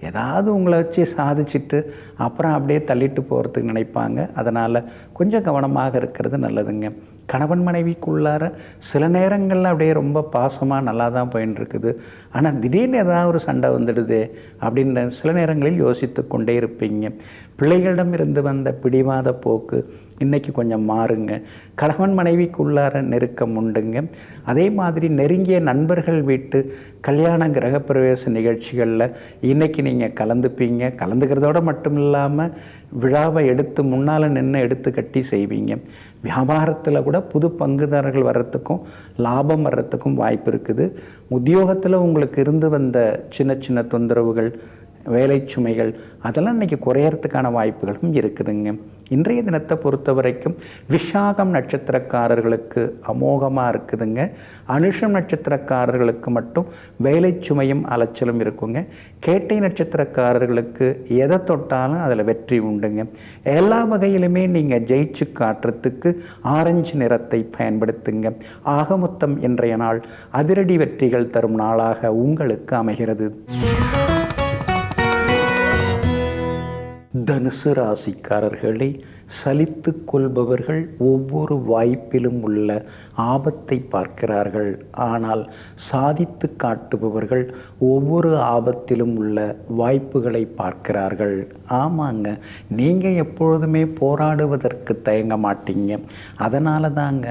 ஏதாவது உங்களை வச்சு சாதிச்சுட்டு அப்புறம் அப்படியே தள்ளிட்டு போகிறதுக்கு நினைப்பாங்க. அதனால் கொஞ்சம் கவனமாக இருக்கிறது நல்லதுங்க. கணவன் மனைவிக்குள்ளார சில நேரங்களில் அப்படியே ரொம்ப பாசமாக நல்லா தான் போயின்னு இருக்குது. ஆனால் திடீர்னு ஏதாவது ஒரு சண்டை வந்துடுது அப்படின்னு சில நேரங்களில் யோசித்து கொண்டே இருப்பீங்க. பிள்ளைகளிடம் இருந்து வந்த பிடிவாத போக்கு இன்றைக்கி கொஞ்சம் மாறுங்க. கணவன் மனைவிக்குள்ளார நெருக்கம் உண்டுங்க. அதே மாதிரி நெருங்கிய நண்பர்கள் வீட்டு கல்யாண கிரகப்பிரவேச நிகழ்ச்சிகளில் இன்றைக்கி நீங்கள் கலந்துப்பீங்க. கலந்துக்கிறதோடு மட்டும் இல்லாமல் விழாவை எடுத்து முன்னால் நின்று எடுத்து கட்டி செய்வீங்க. வியாபாரத்தில் கூட புது பங்குதாரர்கள் வர்றதுக்கும் லாபம் வர்றதுக்கும் வாய்ப்பு இருக்குது. உத்தியோகத்தில் உங்களுக்கு இருந்து வந்த சின்ன சின்ன தொந்தரவுகள், வேலை சுமைகள் அதெல்லாம் இன்றைக்கி குறையறதுக்கான வாய்ப்புகளும் இருக்குதுங்க. இன்றைய தினத்தை பொறுத்த வரைக்கும் விஷாகம் நட்சத்திரக்காரர்களுக்கு அமோகமாக இருக்குதுங்க. அனுஷம் நட்சத்திரக்காரர்களுக்கு மட்டும் வேலை சுமையும் அலைச்சலும் இருக்குங்க. கேட்டை நட்சத்திரக்காரர்களுக்கு எதை தொட்டாலும் அதில் வெற்றி உண்டுங்க. எல்லா வகையிலுமே நீங்கள் ஜெயிச்சு காட்டுறதுக்கு ஆரஞ்சு நிறத்தை பயன்படுத்துங்க. ஆக மொத்தம் இன்றைய நாள் அதிரடி வெற்றிகள் தரும் நாளாக உங்களுக்கு அமைகிறது. தனுசு ராசிக்காரர்களே, சலித்து கொள்பவர்கள் ஒவ்வொரு வாய்ப்பிலும் உள்ள ஆபத்தை பார்க்கிறார்கள். ஆனால் சாதித்து காட்டுபவர்கள் ஒவ்வொரு ஆபத்திலும் உள்ள வாய்ப்புகளை பார்க்கிறார்கள். ஆமாங்க, நீங்கள் எப்பொழுதுமே போராடுவதற்கு தயங்க மாட்டீங்க. அதனால தாங்க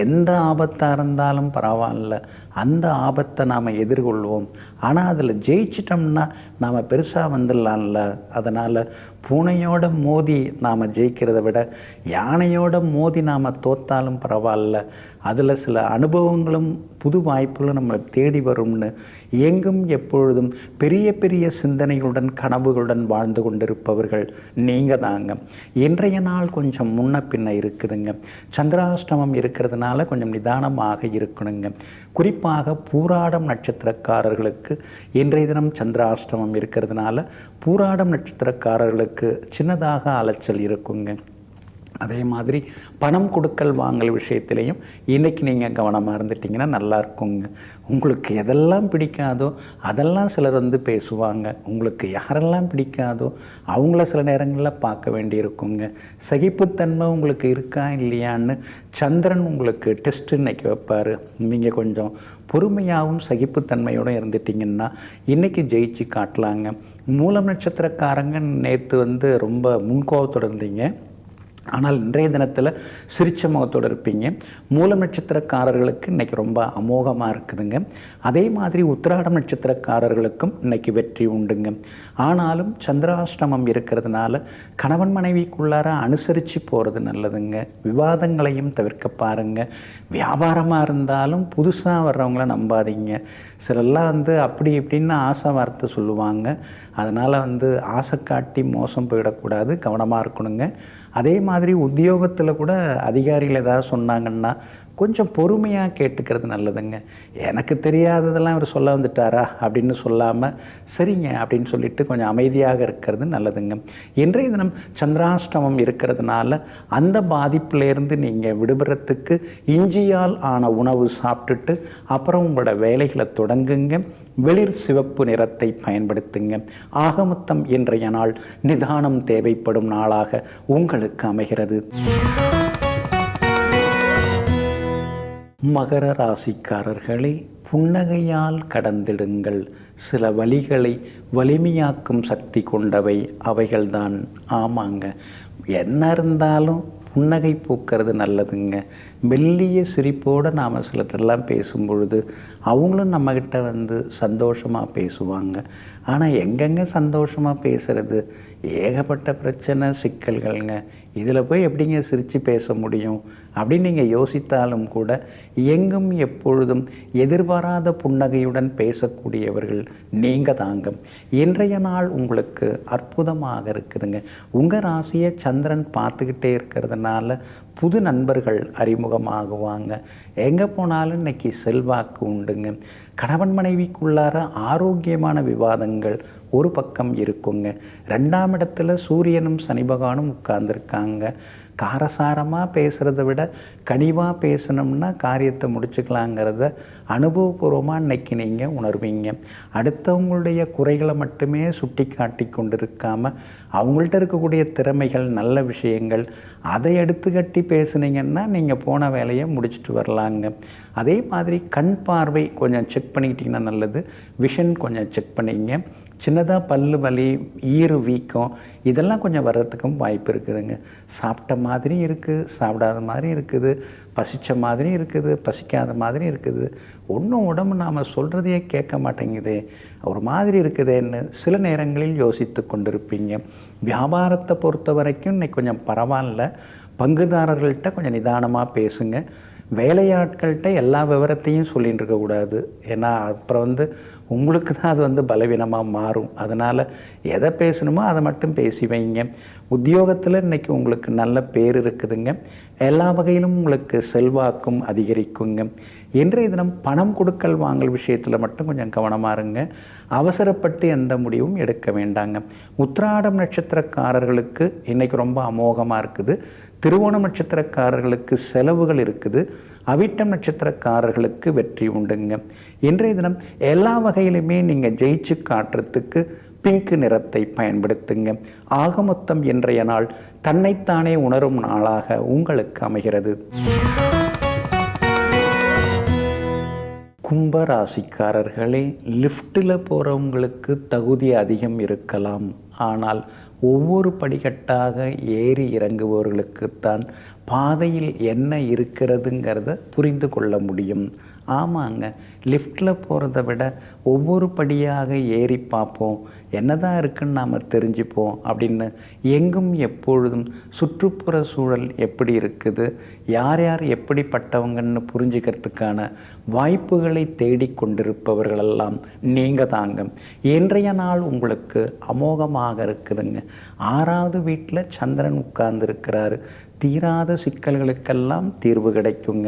எந்த ஆபத்தாக இருந்தாலும் பரவாயில்ல, அந்த ஆபத்தை நாம் எதிர்கொள்வோம். ஆனால் அதில் ஜெயிச்சிட்டோம்னா நாம் பெருசாக வந்துடலாம்ல. அதனால் பூனையோட மோதி நாம் ஜெயிக்கிறத விட யானையோட மோதி நாம் தோற்றாலும் பரவாயில்ல, அதில் சில அனுபவங்களும் புது வாய்ப்புகளும் நம்மளை தேடி வரும்னு எங்கும் எப்பொழுதும் பெரிய பெரிய சிந்தனைகளுடன் கனவுகளுடன் வாழ்ந்து கொண்டிருப்பவர்கள் நீங்கள் தாங்க. இன்றைய நாள் கொஞ்சம் முன்ன பின்ன இருக்குதுங்க. சந்திராஷ்டமம் இருக்கிறதுனால கொஞ்சம் நிதானமாக இருக்கணுங்க. குறிப்பாக பூராடம் நட்சத்திரக்காரர்களுக்கு இன்றைய தினம் சந்திராஷ்டமம் இருக்கிறதுனால பூராடம் நட்சத்திரக்காரர்களுக்கு சின்னதாக அலைச்சல் இருக்குங்க. அதே மாதிரி பணம் கொடுக்கல் வாங்கல் விஷயத்துலேயும் இன்றைக்கி நீங்கள் கவனமாக இருந்துட்டிங்கன்னா நல்லா இருக்குங்க. உங்களுக்கு எதெல்லாம் பிடிக்காதோ அதெல்லாம் சிலர் வந்து பேசுவாங்க. உங்களுக்கு யாரெல்லாம் பிடிக்காதோ அவங்கள சில நேரங்களில் பார்க்க வேண்டியிருக்குங்க. சகிப்புத்தன்மை உங்களுக்கு இருக்கா இல்லையான்னு சந்திரன் உங்களுக்கு டெஸ்ட்டு இன்றைக்கி வைப்பார். நீங்கள் கொஞ்சம் பொறுமையாகவும் சகிப்புத்தன்மையோடு இருந்துட்டிங்கன்னா இன்றைக்கி ஜெயிச்சு காட்டலாங்க. மூலம் நட்சத்திரக்காரங்க நேற்று வந்து ரொம்ப முன்கோபத்தோடு இருந்தீங்க. ஆனால் இன்றைய தினத்தில் சிரிச்ச முகத்தோடு இருப்பீங்க. மூலம் நட்சத்திரக்காரர்களுக்கு இன்றைக்கி ரொம்ப அமோகமாக இருக்குதுங்க. அதே மாதிரி உத்திராடம் நட்சத்திரக்காரர்களுக்கும் இன்றைக்கி வெற்றி உண்டுங்க. ஆனாலும் சந்திராஷ்டமம் இருக்கிறதுனால கணவன் மனைவிக்குள்ளார அனுசரித்து போகிறது நல்லதுங்க. விவாதங்களையும் தவிர்க்க பாருங்கள். வியாபாரமாக இருந்தாலும் புதுசாக வர்றவங்கள நம்பாதீங்க. சிலர்லாம் வந்து அப்படி இப்படின்னு ஆசை வார்த்தை சொல்லுவாங்க. அதனால் வந்து ஆசை காட்டி மோசம் போயிடக்கூடாது, கவனமாக இருக்கணுங்க. அதே மாதிரி உத்தியோகத்தில் கூட அதிகாரிகள் ஏதாவது சொன்னாங்கன்னா கொஞ்சம் பொறுமையாக கேட்டுக்கிறது நல்லதுங்க. எனக்கு தெரியாததெல்லாம் இவர் சொல்ல வந்துட்டாரா அப்படின்னு சொல்லாமல் சரிங்க அப்படின்னு சொல்லிட்டு கொஞ்சம் அமைதியாக இருக்கிறது நல்லதுங்க. இன்றைய தினம் சந்திராஷ்டமம் இருக்கிறதுனால அந்த பாதிப்பிலேருந்து நீங்கள் விடுபடுறதுக்கு இஞ்சியால் ஆன உணவு சாப்பிட்டுட்டு அப்புறம் உங்களோட வேலைகளை தொடங்குங்க. வெளிர் சிவப்பு நிறத்தை பயன்படுத்துங்க. ஆகமொத்தம் இன்றைய நாள் நிதானம் தேவைப்படும் நாளாக உங்களுக்கு அமைகிறது. மகர ராசிக்காரர்களே, புன்னகையால் கடந்திடுங்கள். சில வழிகளை வலிமையாக்கும் சக்தி கொண்டவை அவைகள்தான். ஆமாங்க, என்ன இருந்தாலும் புன்னகை பூக்கிறது நல்லதுங்க. மெல்லிய சிரிப்போடு நாம் சிலர்லாம் பேசும்பொழுது அவங்களும் நம்மக்கிட்ட வந்து சந்தோஷமாக பேசுவாங்க. ஆனால் எங்கெங்கே சந்தோஷமாக பேசுகிறது? ஏகப்பட்ட பிரச்சனை சிக்கல்கள்ங்க. இதில் போய் எப்படிங்க சிரித்து பேச முடியும் அப்படின்னு நீங்கள் யோசித்தாலும் கூட எங்கும் எப்பொழுதும் எதிர்பாராத புன்னகையுடன் பேசக்கூடியவர்கள் நீங்கள் தாங்க. இன்றைய நாள் உங்களுக்கு அற்புதமாக இருக்குதுங்க. உங்கள் ராசியை சந்திரன் பார்த்துக்கிட்டே இருக்கிறதுனால புது நண்பர்கள் அறிமுகமாகுவாங்க. எங்கே போனாலும் இன்றைக்கி செல்வாக்கு உண்டுங்க. கணவன் மனைவிக்குள்ளார ஆரோக்கியமான விவாதங்கள் ஒரு பக்கம் இருக்குங்க. 2ஆம் இடத்துல சூரியனும் சனி பகவானும் உட்கார்ந்துருக்காங்க. காரசாரமாக பேசுகிறத விட கனிவாக பேசணும்னா காரியத்தை முடிச்சுக்கலாங்கிறத அனுபவபூர்வமாக இன்றைக்கி நீங்கள் உணர்வீங்க. அடுத்தவங்களுடைய குறைகளை மட்டுமே சுட்டி காட்டி கொண்டு இருக்காமல் அவங்கள்ட்ட இருக்கக்கூடிய திறமைகள் நல்ல விஷயங்கள் அதை எடுத்து கட்டி பேசுனீங்கன்னா நீங்கள் போன வேலையை முடிச்சுட்டு வரலாங்க. அதே மாதிரி கண் பார்வை கொஞ்சம் செக் பண்ணிக்கிட்டிங்கன்னா நல்லது. விஷன் கொஞ்சம் செக் பண்ணிங்க. சின்னதாக பல்லு வலி, ஈறு வீக்கம் இதெல்லாம் கொஞ்சம் வர்றதுக்கும் வாய்ப்பு இருக்குதுங்க. சாப்பிட்ட மாதிரி இருக்குது, சாப்பிடாத மாதிரி இருக்குது, பசித்த மாதிரி இருக்குது, பசிக்காத மாதிரி இருக்குது, ஒன்றும் உடம்பு நாம் சொல்கிறதையே கேட்க மாட்டேங்குதே, ஒரு மாதிரி இருக்குதேன்னு சில நேரங்களில் யோசித்து கொண்டிருப்பீங்க. வியாபாரத்தை பொறுத்த வரைக்கும் இன்றைக்கி கொஞ்சம் பரவாயில்ல. பங்குதாரர்கள்ட்ட கொஞ்சம் நிதானமாக பேசுங்க. வேலையாட்கள்கிட்ட எல்லா விவரத்தையும் சொல்லிகிட்டு இருக்கக்கூடாது. ஏன்னா அப்புறம் வந்து உங்களுக்கு தான் அது வந்து பலவீனமாக மாறும். அதனால் எதை பேசணுமோ அதை மட்டும் பேசி வைங்க. உத்தியோகத்தில் இன்றைக்கி உங்களுக்கு நல்ல பேர் இருக்குதுங்க. எல்லா வகையிலும் உங்களுக்கு செல்வாக்கும் அதிகரிக்குங்க. இன்றைய தினம் பணம் கொடுக்கல் வாங்கல் விஷயத்தில் மட்டும் கொஞ்சம் கவனமாக இருங்க. அவசரப்பட்டு எந்த முடிவும் எடுக்க வேண்டாங்க. உத்திராடம் நட்சத்திரக்காரர்களுக்கு இன்றைக்கி ரொம்ப அமோகமாக இருக்குது. திருவோணம் நட்சத்திரக்காரர்களுக்கு செலவுகள் இருக்குது. அவிட்டம் நட்சத்திரக்காரர்களுக்கு வெற்றி உண்டுங்க. இன்றைய தினம் எல்லா வகையிலுமே நீங்கள் ஜெயிச்சு காட்டுறதுக்கு பிங்க் நிறத்தை பயன்படுத்துங்க. ஆக மொத்தம் இன்றைய நாள் தன்னைத்தானே உணரும் நாளாக உங்களுக்கு அமைகிறது. கும்பராசிக்காரர்களே, லிஃப்ட்டில் போகிறவங்களுக்கு தகுதி அதிகம் இருக்கலாம். ஆனால் ஒவ்வொரு படிக்கட்டாக ஏறி இறங்குபவர்களுக்குத்தான் பாதையில் என்ன இருக்கிறதுங்கிறத புரிந்து கொள்ள முடியும். ஆமாங்க, லிஃப்ட்டில் போகிறத விட ஒவ்வொரு படியாக ஏறி பார்ப்போம், என்னதான் இருக்குன்னு நாம் தெரிஞ்சுப்போம் அப்படின்னு எங்கும் எப்பொழுதும் சுற்றுப்புற சூழல் எப்படி இருக்குது, யார் யார் எப்படிப்பட்டவங்கன்னு புரிஞ்சுக்கிறதுக்கான வாய்ப்புகளை தேடிக்கொண்டிருப்பவர்களெல்லாம் நீங்கள் தாங்க. இன்றைய நாள் உங்களுக்கு அமோகமாக இருக்குதுங்க. 6வது வீட்டில் சந்திரன் உட்கார்ந்துருக்கிறாரு. தீராத சிக்கல்களுக்கெல்லாம் தீர்வு கிடைக்குங்க.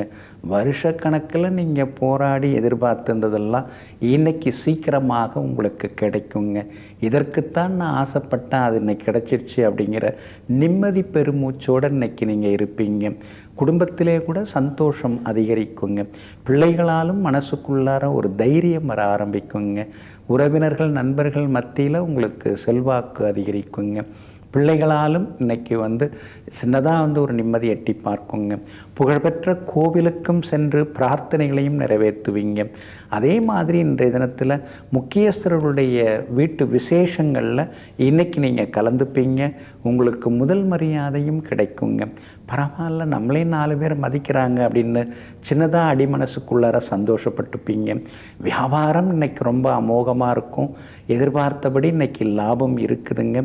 வருஷக்கணக்கில் நீங்கள் போராடி எதிர்பார்த்திருந்ததெல்லாம் இன்னைக்கு சீக்கிரமாக உங்களுக்கு கிடைக்குங்க. இதற்குத்தான் நான் ஆசைப்பட்டேன், அது இன்னைக்கு கிடைச்சிருச்சு அப்படிங்கிற நிம்மதி பெருமூச்சோடு இன்னைக்கு நீங்கள் இருப்பீங்க. குடும்பத்திலே கூட சந்தோஷம் அதிகரிக்குங்க. பிள்ளைகளாலும் மனசுக்குள்ளார ஒரு தைரியம் வர ஆரம்பிக்குங்க. உறவினர்கள் நண்பர்கள் மத்தியில் உங்களுக்கு செல்வாக்கு அதிகரிக்குங்க. பிள்ளைகளாலும் இன்றைக்கி சின்னதாக ஒரு நிம்மதி எட்டி பார்க்குங்க. புகழ்பெற்ற கோவிலுக்கும் சென்று பிரார்த்தனைகளையும் நிறைவேற்றுவீங்க. அதே மாதிரி இன்றைய தினத்தில் முக்கியஸ்தர்களுடைய வீட்டு விசேஷங்களில் இன்றைக்கி நீங்கள் கலந்துப்பீங்க. உங்களுக்கு முதல் மரியாதையும் கிடைக்குங்க. பரவாயில்ல, நம்மளே 4 பேர் மதிக்கிறாங்க அப்படின்னு சின்னதாக அடிமனசுக்குள்ளார சந்தோஷப்பட்டுப்பீங்க. வியாபாரம் இன்றைக்கி ரொம்ப அமோகமாக இருக்கும். எதிர்பார்த்தபடி இன்றைக்கி லாபம் இருக்குதுங்க.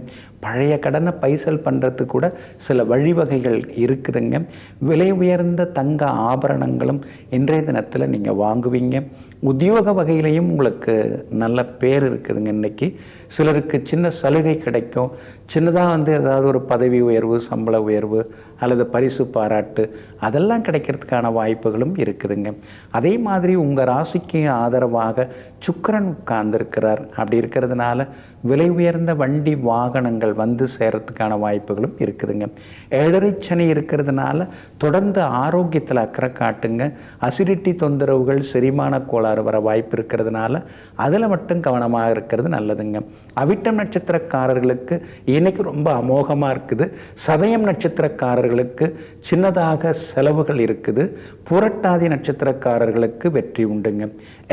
பழைய கடனை பைசல் பண்ணுறதுக்கு கூட சில வழிவகைகள் இருக்குதுங்க. விலை உயர்ந்த தங்க ஆபரணங்களும் இன்றைய தினத்தில் நீங்கள் வாங்குவீங்க. உத்தியோக வகையிலையும் உங்களுக்கு நல்ல பேர் இருக்குதுங்க. இன்றைக்கி சிலருக்கு சின்ன சலுகை கிடைக்கும். சின்னதாக ஏதாவது ஒரு பதவி உயர்வு, சம்பள உயர்வு அல்லது பரிசு பாராட்டு அதெல்லாம் கிடைக்கிறதுக்கான வாய்ப்புகளும் இருக்குதுங்க. அதே மாதிரி உங்கள் ராசிக்கு ஆதரவாக சுக்கிரன் உட்கார்ந்துருக்கிறார். அப்படி இருக்கிறதுனால விலை உயர்ந்த வண்டி வாகனங்கள் சேரத்துக்கான வாய்ப்புகளும் இருக்குதுங்க. 7.5 சனி இருக்கிறதுனால தொடர்ந்து ஆரோக்கியத்தில் அக்கறை காட்டுங்க. அசிடிட்டி தொந்தரவுகள், செரிமான கோளாறு வர வாய்ப்பு இருக்கிறதுனால அதில் மட்டும் கவனமாக இருக்கிறது நல்லதுங்க. அவிட்டம் நட்சத்திரக்காரர்களுக்கு இன்னைக்கு ரொம்ப அமோகமாக இருக்குது. சதயம் நட்சத்திரக்காரர்களுக்கு சின்னதாக செலவுகள் இருக்குது. புரட்டாதி நட்சத்திரக்காரர்களுக்கு வெற்றி உண்டுங்க.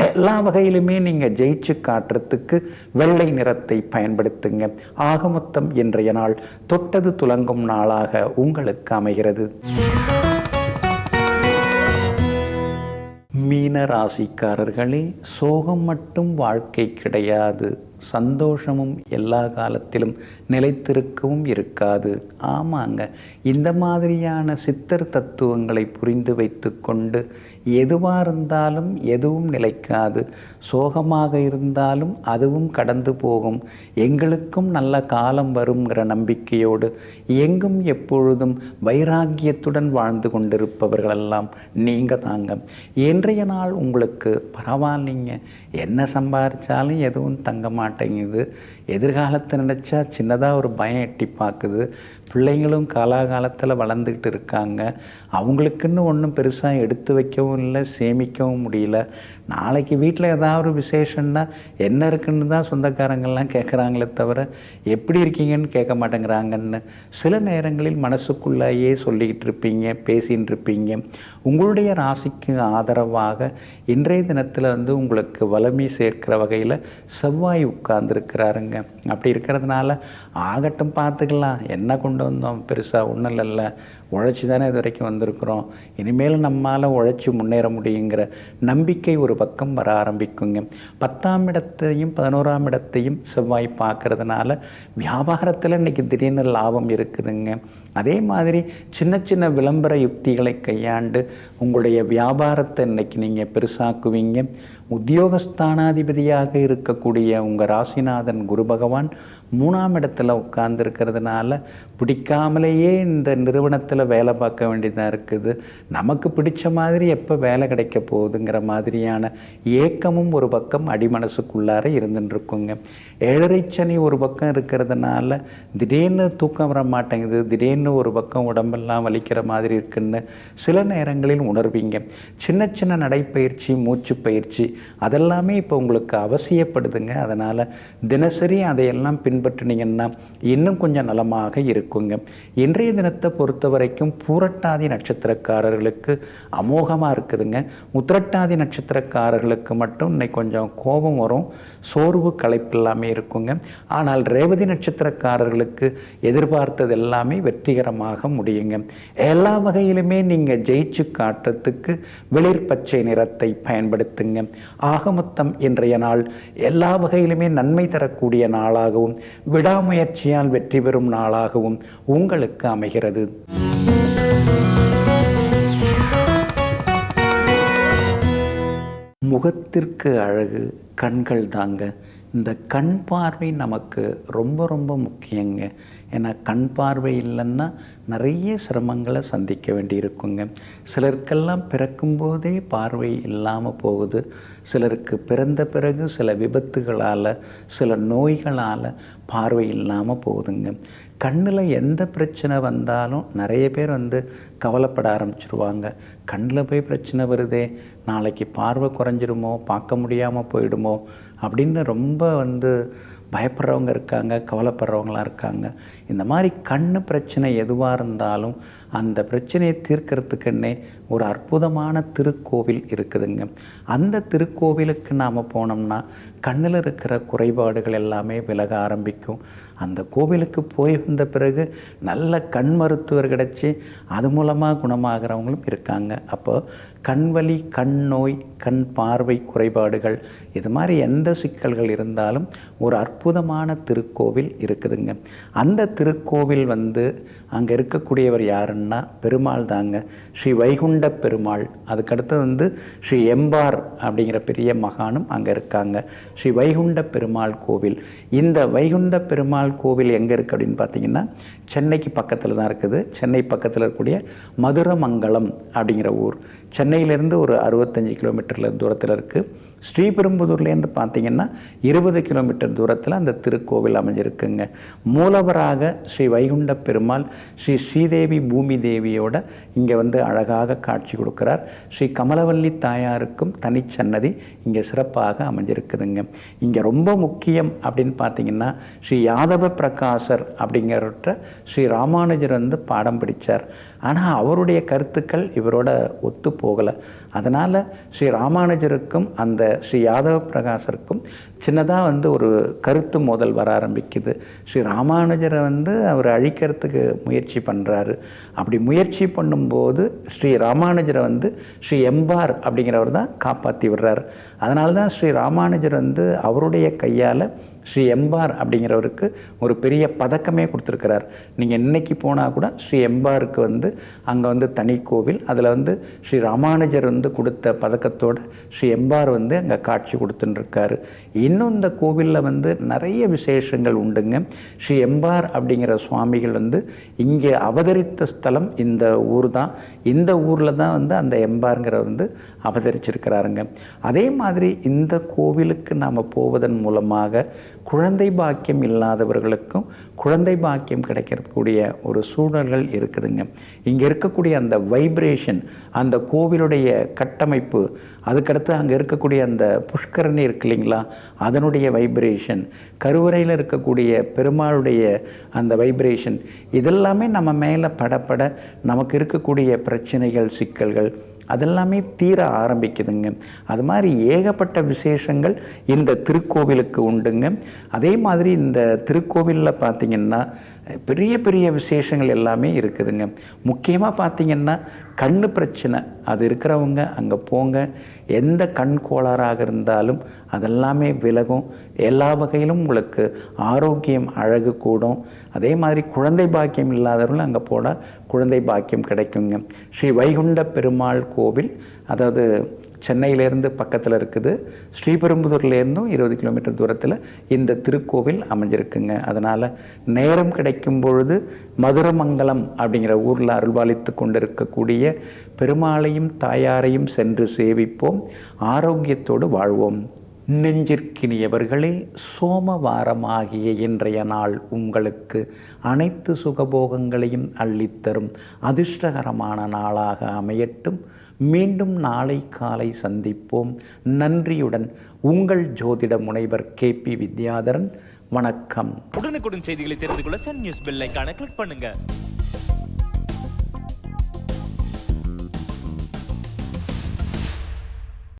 எல்லா வகையிலுமே நீங்கள் ஜெயிச்சு காட்டுறதுக்கு வெள்ளை நிறத்தை பயன்படுத்துங்க. ஆக மொத்தம் இன்றைய நாள் தொட்டது துலங்கும் நாளாக உங்களுக்கு அமைகிறது. மீன ராசிக்காரர்களே, சோகம் மட்டும் வாழ்க்கை கிடையாது. சந்தோஷமும் எல்லா காலத்திலும் நிலைத்திருக்கவும் இருக்காது. ஆமாங்க, இந்த மாதிரியான சித்தர் தத்துவங்களை புரிந்து வைத்து கொண்டு எதுவாக இருந்தாலும் எதுவும் நிலைக்காது, சோகமாக இருந்தாலும் அதுவும் கடந்து போகும், எங்களுக்கும் நல்ல காலம் வருங்கிற நம்பிக்கையோடு எங்கும் எப்பொழுதும் வைராக்கியத்துடன் வாழ்ந்து கொண்டிருப்பவர்களெல்லாம் நீங்கள் தாங்க. இன்றைய நாள் உங்களுக்கு பரவாயில்லைங்க. என்ன சம்பாதிச்சாலும் எதுவும் தங்க மாட்டேங்குது. எதிர்காலத்தை நினச்சா சின்னதாக ஒரு பயம் எட்டி பார்க்குது. பிள்ளைங்களும் காலாகாலத்தில் வளர்ந்துக்கிட்டு இருக்காங்க. அவங்களுக்குன்னு ஒன்றும் பெருசாக எடுத்து வைக்கவும் இல்லை, சேமிக்கவும் முடியல. நாளைக்கு வீட்டில் ஏதாவது ஒரு விசேஷம்னா என்ன இருக்குன்னு தான் சொந்தக்காரங்கள்லாம் கேட்குறாங்களே தவிர எப்படி இருக்கீங்கன்னு கேட்க மாட்டேங்கிறாங்கன்னு சில நேரங்களில் மனசுக்குள்ளேயே சொல்லிக்கிட்டு இருப்பீங்க, பேசின்னு இருப்பீங்க. உங்களுடைய ராசிக்கு ஆதரவாக இன்றைய தினத்தில் உங்களுக்கு வலிமை சேர்க்கிற வகையில் செவ்வாய் உட்கார்ந்துருக்கிறாருங்க. அப்படி இருக்கிறதுனால ஆகட்டும், பார்த்துக்கலாம், என்ன கொண்டு வந்தோம், பெருசாக ஒன்றும் இல்லைல்ல, உழைச்சி தானே இது வரைக்கும் வந்திருக்கிறோம், இனிமேல் நம்மால் உழைச்சி முன்னேற முடியுங்கிற நம்பிக்கை ஒரு பக்கம் வர ஆரம்பிக்குங்க. 10ஆம் இடத்தையும் 11ஆம் இடத்தையும் செவ்வாய் பார்க்கறதுனால வியாபாரத்தில் இன்றைக்கி திடீர்னு லாபம் இருக்குதுங்க. அதே மாதிரி சின்ன சின்ன விளம்பர யுக்திகளை கையாண்டு உங்களுடைய வியாபாரத்தை இன்றைக்கி நீங்கள் பெருசாக்குவீங்க. உத்தியோகஸ்தானாதிபதியாக இருக்கக்கூடிய உங்கள் ராசிநாதன் குரு பகவான் 3ஆம் இடத்துல உட்கார்ந்துருக்கிறதுனால பிடிக்காமலேயே இந்த நிறுவனத்தில் வேலை பார்க்க வேண்டியதாக இருக்குது. நமக்கு பிடிச்ச மாதிரி எப்போ வேலை கிடைக்க போகுதுங்கிற மாதிரியான ஏக்கமும் ஒரு பக்கம் அடிமனசுக்குள்ளார இருந்துட்டுருக்குங்க. 7.5 சனி ஒரு பக்கம் இருக்கிறதுனால திடீர்னு தூக்கம் வர மாட்டேங்குது, திடீர்னு திடீர்னு ஒரு பக்கம் உடம்பெல்லாம் வலிக்கிற மாதிரி இருக்குன்னு சில நேரங்களில் உணர்வீங்க. சின்ன சின்ன நடைப்பயிற்சி, மூச்சு பயிற்சி அதெல்லாமே இப்போ உங்களுக்கு அவசியப்படுதுங்க. அதனால் தினசரி அதையெல்லாம் பின்பற்றினீங்கன்னா இன்னும் கொஞ்சம் நலமாக இருக்குங்க. இன்றைய தினத்தை பொறுத்த வரைக்கும் பூரட்டாதி நட்சத்திரக்காரர்களுக்கு அமோகமாக இருக்குதுங்க. உத்திரட்டாதி நட்சத்திரக்காரர்களுக்கு மட்டும் இன்னைக்கு கொஞ்சம் கோபம் வரும், சோர்வு, களைப்பு எல்லாமே இருக்குங்க. ஆனால் ரேவதி நட்சத்திரக்காரர்களுக்கு எதிர்பார்த்தது எல்லாமே வெற்றிகரமாக முடியுங்க. எல்லா வகையிலுமே நீங்கள் ஜெயிச்சு காட்டுறதுக்கு வெளிர் பச்சை நிறத்தை பயன்படுத்துங்க. ஆகமொத்தம் இன்றைய நாள் எல்லா வகையிலுமே நன்மை தரக்கூடிய நாளாகவும் விடாமுயற்சியால் வெற்றி பெறும் நாளாகவும் உங்களுக்கு அமைகிறது. முகத்திற்கு அழகு கண்கள் தாங்க. இந்த கண் பார்வை நமக்கு ரொம்ப ரொம்ப முக்கியங்க. ஏன்னா கண் பார்வை இல்லைன்னா நிறைய சிரமங்களை சந்திக்க வேண்டி இருக்குங்க. சிலருக்கெல்லாம் பிறக்கும்போதே பார்வை இல்லாமல் போகுது. சிலருக்கு பிறந்த பிறகு சில விபத்துகளால், சில நோய்களால் பார்வை இல்லாமல் போகுதுங்க. கண்ணில் எந்த பிரச்சனை வந்தாலும் நிறைய பேர் கவலைப்பட ஆரம்பிச்சிருவாங்க. கண்ணில் போய் பிரச்சனை வருதே, நாளைக்கு பார்வை குறைஞ்சிருமோ, பார்க்க முடியாமல் போயிடுமோ அப்படின்னு ரொம்ப பயப்படுறவங்க இருக்காங்க, கவலைப்படுறவங்களாம் இருக்காங்க. இந்த மாதிரி கண் பிரச்சனை எதுவாக இருந்தாலும் அந்த பிரச்சனையை தீர்க்கறதுக்குன்னே ஒரு அற்புதமான திருக்கோவில் இருக்குதுங்க. அந்த திருக்கோவிலுக்கு நாம் போனோம்னா கண்ணில் இருக்கிற குறைபாடுகள் எல்லாமே விலக ஆரம்பிக்கும். அந்த கோவிலுக்கு போய் வந்த பிறகு நல்ல கண் மருத்துவர் கிடச்சி அது மூலமாக குணமாகிறவங்களும் இருக்காங்க. அப்போ கண் வலி, கண் நோய், கண் பார்வை குறைபாடுகள் இது மாதிரி எந்த சிக்கல்கள் இருந்தாலும் ஒரு அற்புதமான திருக்கோவில் இருக்குதுங்க. அந்த திருக்கோவில் அங்கே இருக்கக்கூடியவர் யாருன்னா பெருமாள் தாங்க, ஸ்ரீ வைகுண்ட பெருமாள். அதுக்கடுத்து ஸ்ரீ எம்பார் அப்படிங்கிற பெரிய மகானும் அங்கே இருக்காங்க. ஸ்ரீ வைகுண்ட பெருமாள் கோவில். இந்த வைகுண்ட பெருமாள் கோவில் எங்கே இருக்குது அப்படின்னு பார்த்தீங்கன்னா சென்னைக்கு பக்கத்தில் தான் இருக்குது. சென்னை பக்கத்தில் இருக்கக்கூடிய மதுரமங்கலம் அப்படிங்கிற ஊர். சென்னையிலேருந்து ஒரு 65 கிலோமீட்டரில் தூரத்தில் இருக்குது. ஸ்ரீபெரும்புதூர்லேருந்து பார்த்தீங்கன்னா 20 கிலோமீட்டர் தூரத்தில் அந்த திருக்கோவில் அமைஞ்சிருக்குங்க. மூலவராக ஸ்ரீ வைகுண்ட பெருமாள் ஸ்ரீ ஸ்ரீதேவி பூமி தேவியோட இங்கே அழகாக காட்சி கொடுக்குறார். ஸ்ரீ கமலவல்லி தாயாருக்கும் தனிச்சன்னதி இங்கே சிறப்பாக அமைஞ்சிருக்குதுங்க. இங்கே ரொம்ப முக்கியம் அப்படின்னு பார்த்தீங்கன்னா ஸ்ரீ யாதவ பிரகாசர் அப்படிங்கிறவற்ற ஸ்ரீ ராமானுஜர் பாடம் படித்தார். ஆனால் அவருடைய கருத்துக்கள் இவரோட ஒத்து போகலை. அதனால் ஸ்ரீ ராமானுஜருக்கும் அந்த ஸ்ரீ யாதவ பிரகாசருக்கும் சின்னதாக ஒரு கருத்து மோதல் வர ஆரம்பிக்குது. ஸ்ரீ ராமானுஜரை அவர் அழிக்கிறதுக்கு முயற்சி பண்ணுறாரு. அப்படி முயற்சி பண்ணும்போது ஸ்ரீ ராமானுஜரை ஸ்ரீ எம்பார் அப்படிங்கிறவர் தான் காப்பாற்றி விடுறார். அதனால தான் ஸ்ரீ ராமானுஜர் அவருடைய கையால் ஸ்ரீ எம்பார் அப்படிங்கிறவருக்கு ஒரு பெரிய பதக்கமே கொடுத்துருக்கிறார். நீங்கள் இன்றைக்கி போனால் கூட ஸ்ரீ எம்பாருக்கு அங்கே தனி கோவில். அதில் ஸ்ரீ ராமானுஜர் கொடுத்த பதக்கத்தோடு ஸ்ரீ எம்பார் அங்கே காட்சி கொடுத்துட்டுருக்காரு. இன்னும் இந்த கோவிலில் நிறைய விசேஷங்கள் உண்டுங்க. ஸ்ரீ எம்பார் அப்படிங்கிற சுவாமிகள் இங்கே அவதரித்த ஸ்தலம் இந்த ஊர் தான். இந்த ஊரில் தான் அந்த எம்பாருங்கிறவர் அவதரிச்சிருக்கிறாருங்க. அதே மாதிரி இந்த கோவிலுக்கு நாம் போவதன் மூலமாக குழந்தை பாக்கியம் இல்லாதவர்களுக்கும் குழந்தை பாக்கியம் கிடைக்கக்கூடிய ஒரு சூழல்கள் இருக்குதுங்க. இங்கே இருக்கக்கூடிய அந்த வைப்ரேஷன், அந்த கோவிலுடைய கட்டமைப்பு, அதுக்கடுத்து அங்கே இருக்கக்கூடிய அந்த புஷ்கரணி இருக்கு இல்லைங்களா, அதனுடைய வைப்ரேஷன், கருவறையில் இருக்கக்கூடிய பெருமாளுடைய அந்த வைப்ரேஷன், இதெல்லாமே நம்ம மேலே படப்பட நமக்கு இருக்கக்கூடிய பிரச்சனைகள், சிக்கல்கள் அதெல்லாமே தீர ஆரம்பிக்குதுங்க. அது மாதிரி ஏகப்பட்ட விசேஷங்கள் இந்த திருக்கோவிலுக்கு உண்டுங்க. அதே மாதிரி இந்த திருக்கோவிலில் பார்த்திங்கன்னா பெரிய பெரிய விசேஷங்கள் எல்லாமே இருக்குதுங்க. முக்கியமாக பார்த்திங்கன்னா கண் பிரச்சனை அது இருக்கிறவங்க அங்கே போங்க. எந்த கண் கோளாறாக இருந்தாலும் அதெல்லாமே விலகும். எல்லா வகையிலும் உங்களுக்கு ஆரோக்கியம், அழகு கூடும். அதே மாதிரி குழந்தை பாக்கியம் இல்லாதவர்களும் அங்கே போனால் குழந்தை பாக்கியம் கிடைக்குங்க. ஸ்ரீ வைகுண்ட பெருமாள் கோவில், அதாவது சென்னையிலேருந்து பக்கத்தில் இருக்குது. ஸ்ரீபெரும்புதூர்லேருந்தும் 20 கிலோமீட்டர் தூரத்தில் இந்த திருக்கோவில் அமைஞ்சிருக்குங்க. அதனால் நேரம் கிடைக்கும் பொழுது மதுரமங்கலம் அப்படிங்கிற ஊரில் அருள்பாலித்து கொண்டிருக்கக்கூடிய பெருமாளையும் தாயாரையும் சென்று சேவிப்போம். ஆரோக்கியத்தோடு வாழ்வோம். நெஞ்சிற்கினியவர்களே, சோமவாரமாகிய இன்றைய நாள் உங்களுக்கு அனைத்து சுகபோகங்களையும் அள்ளித்தரும் அதிர்ஷ்டகரமான நாளாக அமையட்டும். மீண்டும் நாளை காலை சந்திப்போம். நன்றியுடன் உங்கள் ஜோதிட முனைவர் KP வித்யாதரன். வணக்கம். உடனுக்குடன் செய்திகளை தெரிந்து கொள்ள சன் நியூஸ் பெல் ஐகானை கிளிக் பண்ணுங்க.